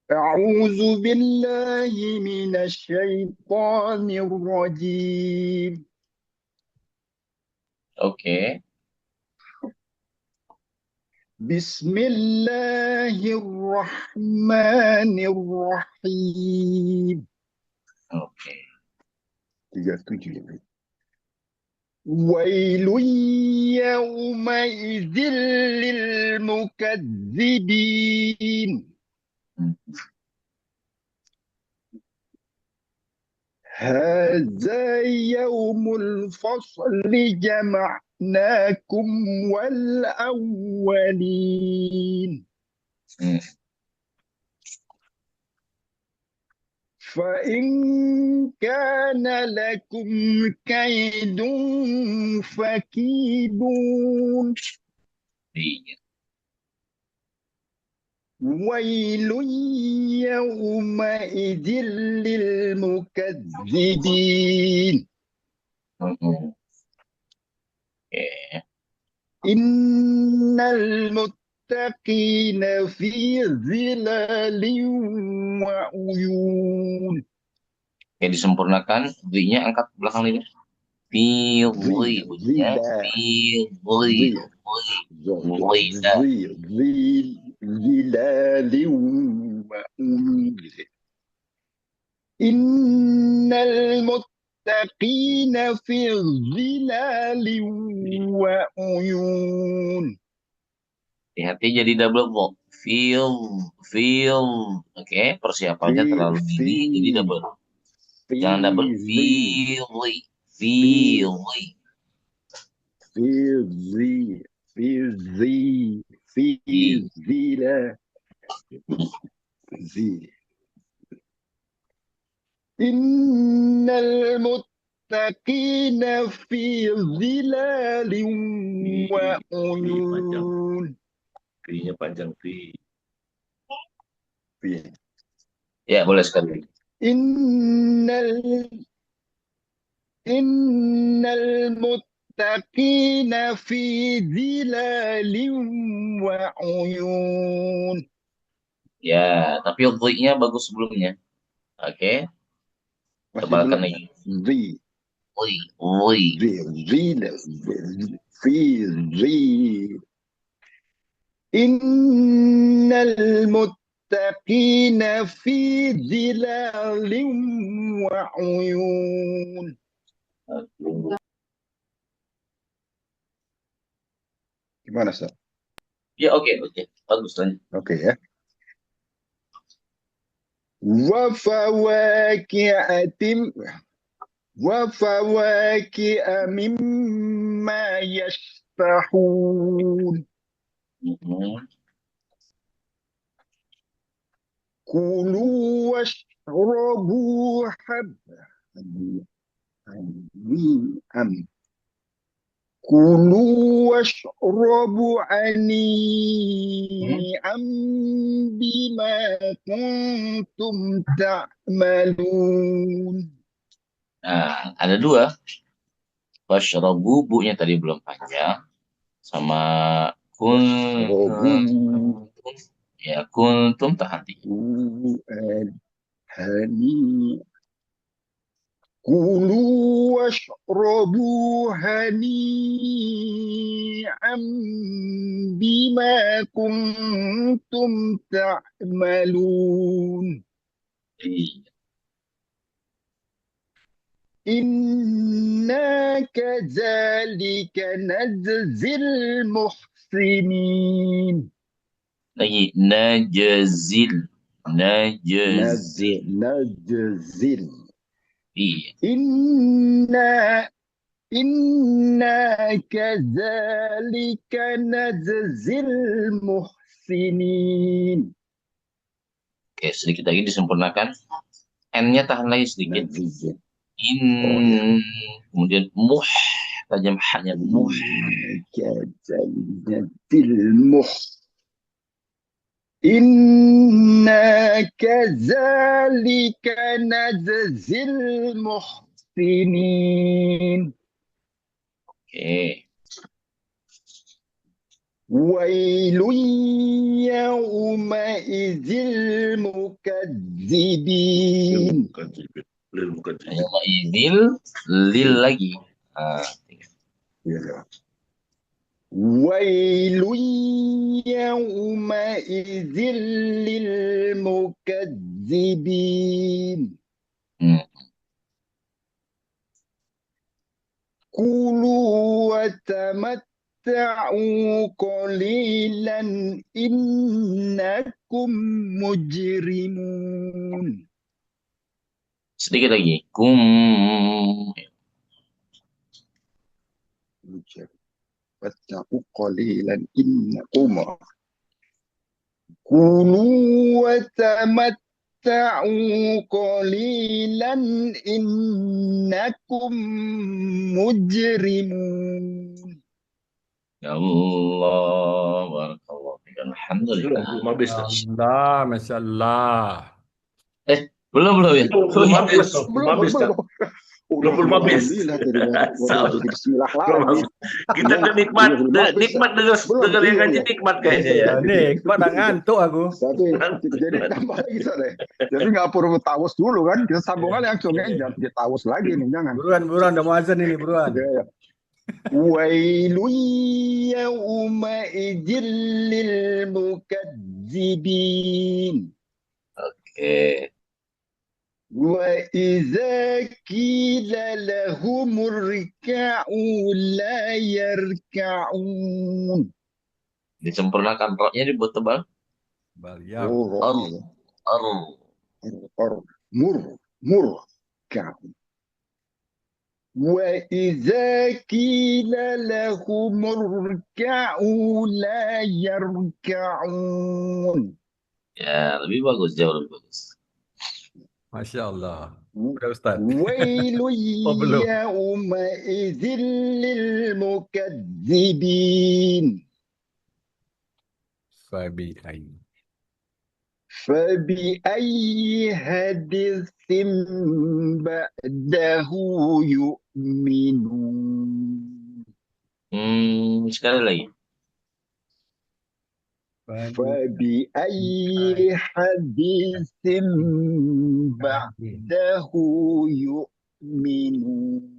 [SPEAKER 8] أعوذ بالله من الشيطان الرجيم.
[SPEAKER 1] Oke.
[SPEAKER 8] بسم الله الرحمن الرحيم.
[SPEAKER 1] Oke.
[SPEAKER 8] 37 ya. ويل يومئذ للمكذبين. هذا يوم الفصل جمعناكم والأولين. فإن كان لكم كيد فكيدون.
[SPEAKER 1] Iya.
[SPEAKER 8] ويل يومئذ للمكذبين.
[SPEAKER 1] Oke.
[SPEAKER 8] إن المتقين في ظلال وعيون.
[SPEAKER 1] Oke, disempurnakan. V-nya angkat belakang ini. Fi-wi. Bunyinya. Fi-wi.
[SPEAKER 8] ظلال وعيون. إن المتقين في ظلال وعيون.
[SPEAKER 1] Hati jadi double box. Feel. Oke, persiapannya terlalu tinggi, jadi double. Jangan double. Feel.
[SPEAKER 8] إن المتقين في ظلال وعيون.
[SPEAKER 4] V-nya panjang V.
[SPEAKER 1] Ya, boleh sekali.
[SPEAKER 8] إن المتقين في ظلال وعيون.
[SPEAKER 1] Ya, tapi V-nya bagus sebelumnya. Oke. Tebalkan lagi.
[SPEAKER 8] إن المتقين في ظلال وعيون. Gimana, Ustaz?
[SPEAKER 1] Ya, oke. Bagus lanjut.
[SPEAKER 8] Oke ya. وفواكه مما يشتهون. كلوا واشربوا كلوا واشربوا هنيئا بما كنتم تعملون.
[SPEAKER 1] Nah, ada dua. Washrabu, bu-nya tadi belum panjang. Sama kuntum. Ya, kuntum tak henti.
[SPEAKER 8] هنيئا كلوا واشربوا هنيئا بما كنتم تعملون إنا كذلك نجزي المحسنين
[SPEAKER 1] lagi najzil najzil
[SPEAKER 8] نجزي
[SPEAKER 1] iya
[SPEAKER 8] إنا كذلك نجزي المحسنين
[SPEAKER 1] oke sedikit lagi disempurnakan n-nya tahan lagi sedikit
[SPEAKER 8] نجزي
[SPEAKER 1] in kemudian muh tajam h-nya muh
[SPEAKER 8] إنا كذلك نجزي المحسنين
[SPEAKER 1] oke
[SPEAKER 8] ويل يومئذ للمكذبين
[SPEAKER 1] Yawma idzil lil lagi
[SPEAKER 8] ويل يومئذ للمكذبين كلوا وتمتعوا قليلا إنكم مجرمون
[SPEAKER 1] sedikit lagi kum
[SPEAKER 8] واتقوا قليلا إنكم كلوا وتمتعوا قليلا إنكم مجرمون
[SPEAKER 1] ya Allah barakallah alhamdulillah
[SPEAKER 4] Belum habis.
[SPEAKER 3] Allah, Masya Allah.
[SPEAKER 1] belum ya
[SPEAKER 4] Belum habis. Belum habis. Belum habis.
[SPEAKER 8] Alhamdulillah tadi baru jadi bismillah
[SPEAKER 4] Belum
[SPEAKER 8] lagi.
[SPEAKER 4] habis. Kita kan nikmat dengar yang ngaji nikmat kayaknya ya.
[SPEAKER 3] Nikmat, dah ngantuk aku.
[SPEAKER 8] Tapi jadi tambah lagi Sare. Jadi nggak perlu tawus dulu kan, kita sambungan langsung aja. Kita tawus lagi nih, jangan.
[SPEAKER 3] Buruan, udah mau azan ini, buruan.
[SPEAKER 8] ويل يومئذ للمكذبين
[SPEAKER 1] oke
[SPEAKER 8] وإذا قيل لهم اركعوا لا يركعون
[SPEAKER 1] disempurnakan roknya dibuat tebal
[SPEAKER 3] Baliak.
[SPEAKER 8] مركعون وإذا قيل لهم اركعوا لا يركعون
[SPEAKER 1] ya lebih bagus jauh lebih bagus
[SPEAKER 3] Masya Allah. Udah Ustaz.
[SPEAKER 8] ويل
[SPEAKER 3] belum.
[SPEAKER 8] يومئذ للمكذبين فبأي حديث بعده يؤمنون
[SPEAKER 1] sekali lagi
[SPEAKER 8] فبأي حديث بعده يؤمنون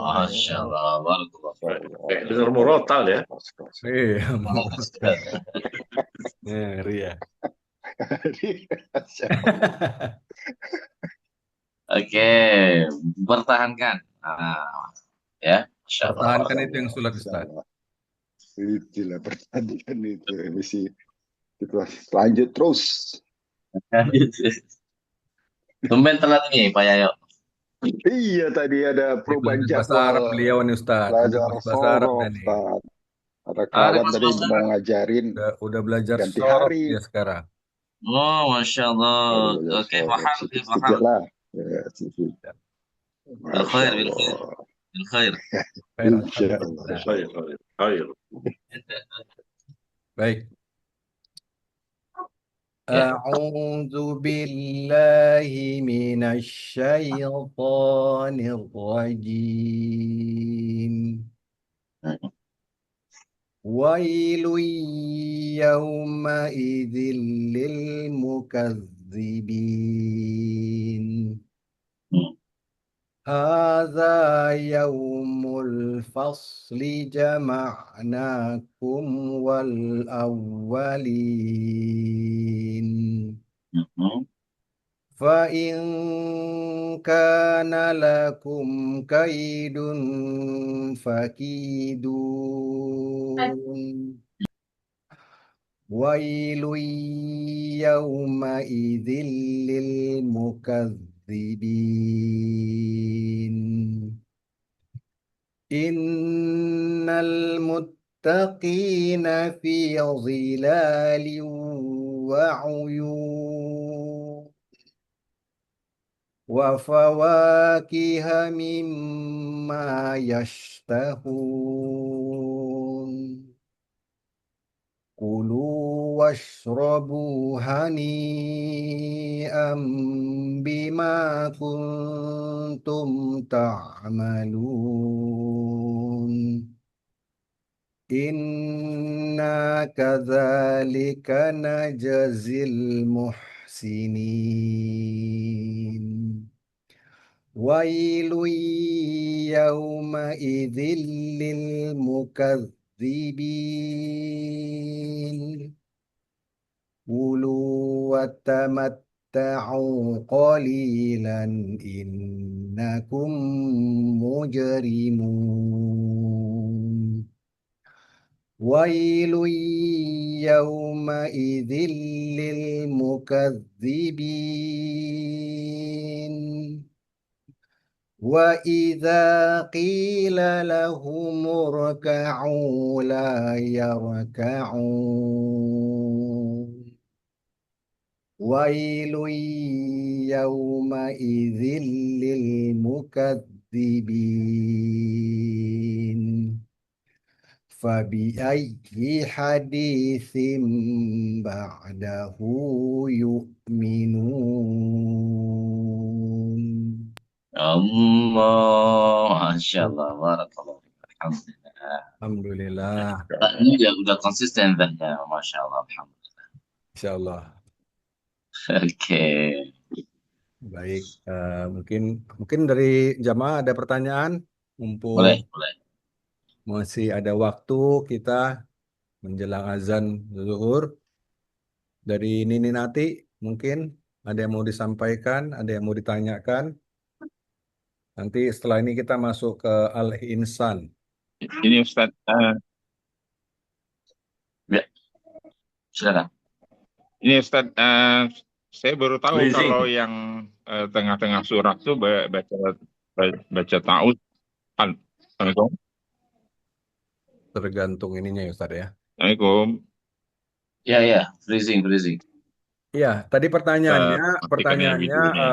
[SPEAKER 1] Masya Allah barakallah
[SPEAKER 4] Dengar murotal ya.
[SPEAKER 3] Iya. Ngeri ya.
[SPEAKER 1] oke pertahankan ya Masya Allah
[SPEAKER 3] Pertahankan itu yang sulit Ustaz.
[SPEAKER 8] Itulah pertandingan itu misi kita lanjut terus.
[SPEAKER 1] tumben telat nih Pak Yayo
[SPEAKER 8] Iya tadi ada perubahan
[SPEAKER 3] Bahasa Arab
[SPEAKER 8] jadwal
[SPEAKER 3] beliau nih Ustaz.
[SPEAKER 8] belajar
[SPEAKER 3] Udah bahasa Arab
[SPEAKER 8] sorof,
[SPEAKER 3] nih.
[SPEAKER 8] Ustaz. Ada kawan tadi mau ngajarin
[SPEAKER 3] Udah belajar
[SPEAKER 8] ganti
[SPEAKER 3] sorof
[SPEAKER 8] hari.
[SPEAKER 3] dia sekarang.
[SPEAKER 1] oh Masya Allah oke paham
[SPEAKER 8] sedikit lah. Ya, sedikit.
[SPEAKER 1] Bilkhair, bilkhair. Bilkhair.
[SPEAKER 8] Insyaallah.
[SPEAKER 4] Khair.
[SPEAKER 3] Baik. A'udzu billahi minasy syaithanir rajim. ويل يومئذ للمكذبين
[SPEAKER 1] Hmm.
[SPEAKER 3] هذا يوم الفصل جمعناكم والأولين
[SPEAKER 1] Hmm.
[SPEAKER 3] فإن كان لكم كيد فكيدون ويل يومئذ للمكذبين إن المتقين في ظلال وعيون وفواكه مما يشتهون كلوا واشربوا هنيئا بما كنتم تعملون إنا كذلك نجزي المحسنين ويل يومئذ للمكذبين كلوا وتمتعوا قليلا إنكم مجرمون ويل يومئذ للمكذبين وإذا قيل لهم اركعوا لا يركعون ويل يومئذ للمكذبين فبأي حديث بعده يؤمنون
[SPEAKER 1] Allah, Masya Allah, barakallah. Alhamdulillah.
[SPEAKER 3] Alhamdulillah.
[SPEAKER 1] Ini udah konsisten dan ya, Masya Allah, Alhamdulillah.
[SPEAKER 3] Insyaallah.
[SPEAKER 1] Oke.
[SPEAKER 3] Baik, mungkin dari jamaah ada pertanyaan, mumpung
[SPEAKER 1] Boleh, boleh.
[SPEAKER 3] masih ada waktu kita menjelang azan zuhur. Dari Nini Nati, mungkin ada yang mau disampaikan, ada yang mau ditanyakan. Nanti setelah ini kita masuk ke Al-Insan.
[SPEAKER 5] Ini Ustaz,
[SPEAKER 1] Ya, silakan.
[SPEAKER 5] ini Ustaz, saya baru tahu
[SPEAKER 4] Freezing.
[SPEAKER 5] kalau yang tengah-tengah surat tuh baca ta'ud. Assalamualaikum.
[SPEAKER 3] Tergantung ininya ya Ustaz ya.
[SPEAKER 5] Assalamualaikum.
[SPEAKER 1] Ya, freezing.
[SPEAKER 3] Iya, tadi
[SPEAKER 5] Matikan
[SPEAKER 3] pertanyaannya
[SPEAKER 5] videonya.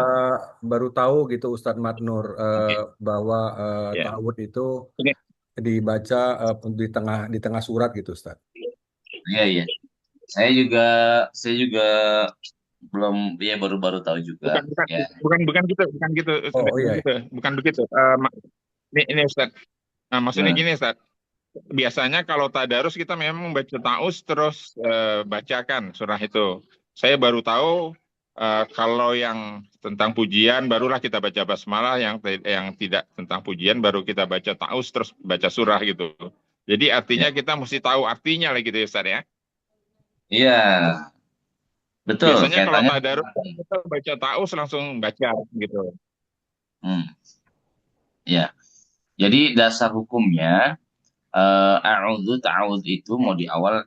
[SPEAKER 3] baru tahu gitu Ustadz Matnur
[SPEAKER 5] Oke.
[SPEAKER 3] bahwa
[SPEAKER 5] Ya.
[SPEAKER 3] ta'awud itu
[SPEAKER 5] Oke.
[SPEAKER 3] dibaca di tengah surat gitu Ustadz.
[SPEAKER 1] Iya. Saya juga belum, ya baru tahu juga. Ya.
[SPEAKER 5] Bukan gitu,
[SPEAKER 3] Oh
[SPEAKER 5] bukan
[SPEAKER 3] iya.
[SPEAKER 5] gitu, bukan begitu. Ini Ustaz, maksudnya
[SPEAKER 1] Nah.
[SPEAKER 5] gini Ustaz. Biasanya kalau tadarus kita memang baca ta'us terus bacakan surah itu. Saya baru tahu kalau yang tentang pujian barulah kita baca basmalah, yang tidak tentang pujian baru kita baca ta'us terus baca surah gitu. Jadi artinya kita mesti tahu artinya lagi gitu ya Ustaz ya.
[SPEAKER 1] Iya, betul.
[SPEAKER 5] Biasanya kalau
[SPEAKER 1] Kaitannya.
[SPEAKER 5] tadarus kita baca ta'us langsung baca gitu.
[SPEAKER 1] Ya. Jadi dasar hukumnya ta'awud itu mau di awal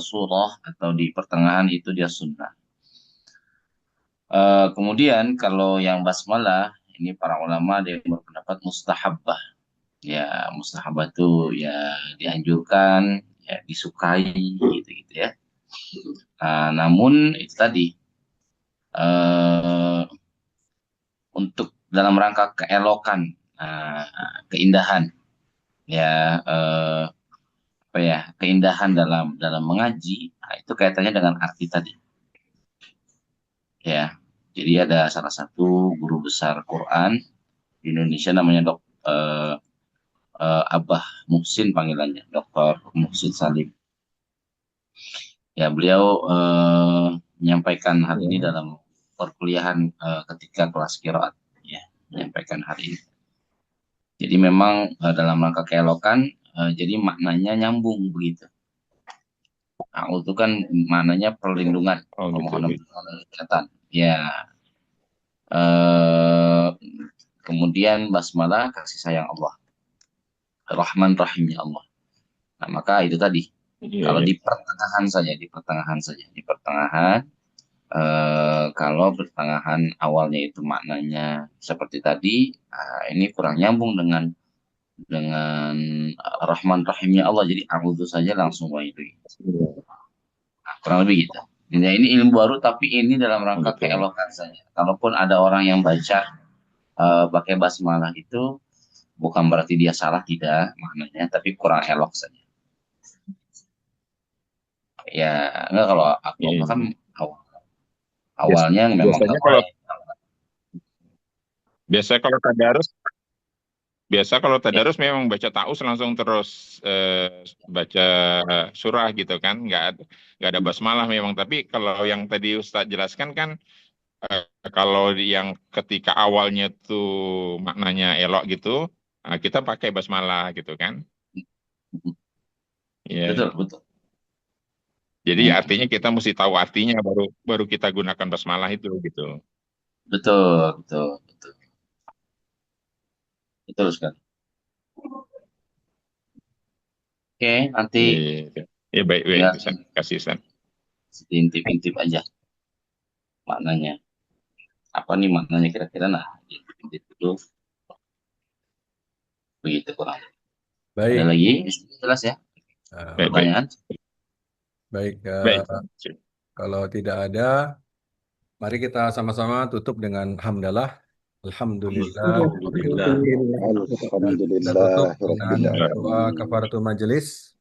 [SPEAKER 1] surah atau di pertengahan itu dia sunnah. Kemudian kalau yang basmalah ini para ulama ada yang berpendapat mustahabbah. Ya, mustahabbah itu ya dianjurkan, ya disukai gitu ya. Namun itu tadi untuk dalam rangka keelokan, keindahan, ya keindahan dalam mengaji, itu kaitannya dengan arti tadi. Ya, jadi ada salah satu guru besar Quran di Indonesia namanya Abah Muhsin panggilannya, Dr. Muhsin Salim. Ya, beliau menyampaikan hal ini dalam perkuliahan ketika kelas qiraat, ya, menyampaikan hal ini. Jadi memang dalam rangka keelokan, jadi maknanya nyambung begitu. A'udzu kan maknanya perlindungan,
[SPEAKER 5] Oh, gitu.
[SPEAKER 1] permohonan perlindungan dari setan. Ya, eh, kemudian basmalah kasih sayang Allah, Rahman Rahimnya Allah. Nah, maka itu tadi.
[SPEAKER 5] Iya,
[SPEAKER 1] Kalau
[SPEAKER 5] iya.
[SPEAKER 1] di pertengahan saja, kalau pertengahan awalnya itu maknanya seperti tadi, ini kurang nyambung dengan Rahman Rahimnya Allah. Jadi a'udzu saja langsung itu. Nah, kurang lebih gitu. Nah, ini ilmu baru tapi ini dalam rangka
[SPEAKER 5] Betul.
[SPEAKER 1] keelokan saja. Kalaupun ada orang yang baca pakai basmalah itu bukan berarti dia salah, tidak maknanya, tapi kurang elok saja. Ya, enggak, kalau aku
[SPEAKER 5] Iya,
[SPEAKER 1] kan
[SPEAKER 5] iya.
[SPEAKER 1] awalnya memang
[SPEAKER 5] Biasanya
[SPEAKER 1] nggak
[SPEAKER 5] kalau
[SPEAKER 1] boleh.
[SPEAKER 5] biasa kalau tadarus Biasa kalau tadarus memang baca ta'us langsung terus baca surah gitu kan, nggak ada basmalah memang. Tapi kalau yang tadi Ustadz jelaskan kan, kalau yang ketika awalnya tuh maknanya elok gitu, kita pakai basmalah gitu kan. Ya,
[SPEAKER 1] Betul.
[SPEAKER 5] jadi artinya kita mesti tahu artinya baru kita gunakan basmalah itu gitu.
[SPEAKER 1] Betul. Betul sekali. Oke, nanti
[SPEAKER 5] Iya. Ya baik
[SPEAKER 1] ya
[SPEAKER 5] Ustaz. Kasih Ustaz.
[SPEAKER 1] intip-intip aja maknanya. Apa nih maknanya kira-kira? Nah, intip dulu. Begitu kurang. Ada
[SPEAKER 3] Baik.
[SPEAKER 1] lagi? Jelas ya?
[SPEAKER 5] Baik.
[SPEAKER 1] Pertanyaan?
[SPEAKER 3] Baik.
[SPEAKER 5] Baik.
[SPEAKER 3] Kalau tidak ada, mari kita sama-sama tutup dengan hamdalah. Alhamdulillah.
[SPEAKER 4] Alhamdulillah.
[SPEAKER 3] Kita tutup dengan doa kafaratul majelis.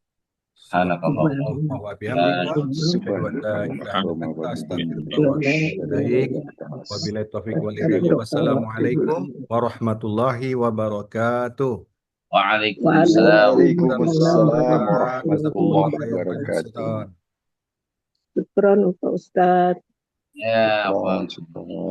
[SPEAKER 1] Subhanallah.
[SPEAKER 3] Subhanallah wa bihamdika. Asyhadu an la ilaha illa anta astaghfiruka wa atubu ilaik. Wabillahi taufiq wal hidayah. Wassalamualaikum warahmatullahi wabarakatuh.
[SPEAKER 1] Waalaikumsalam.
[SPEAKER 8] Waalaikumsalam warahmatullahi wabarakatuh.
[SPEAKER 2] Syukron Pak Ustadz.
[SPEAKER 1] Ya,
[SPEAKER 8] Syukron,
[SPEAKER 1] Bang.
[SPEAKER 8] syukron.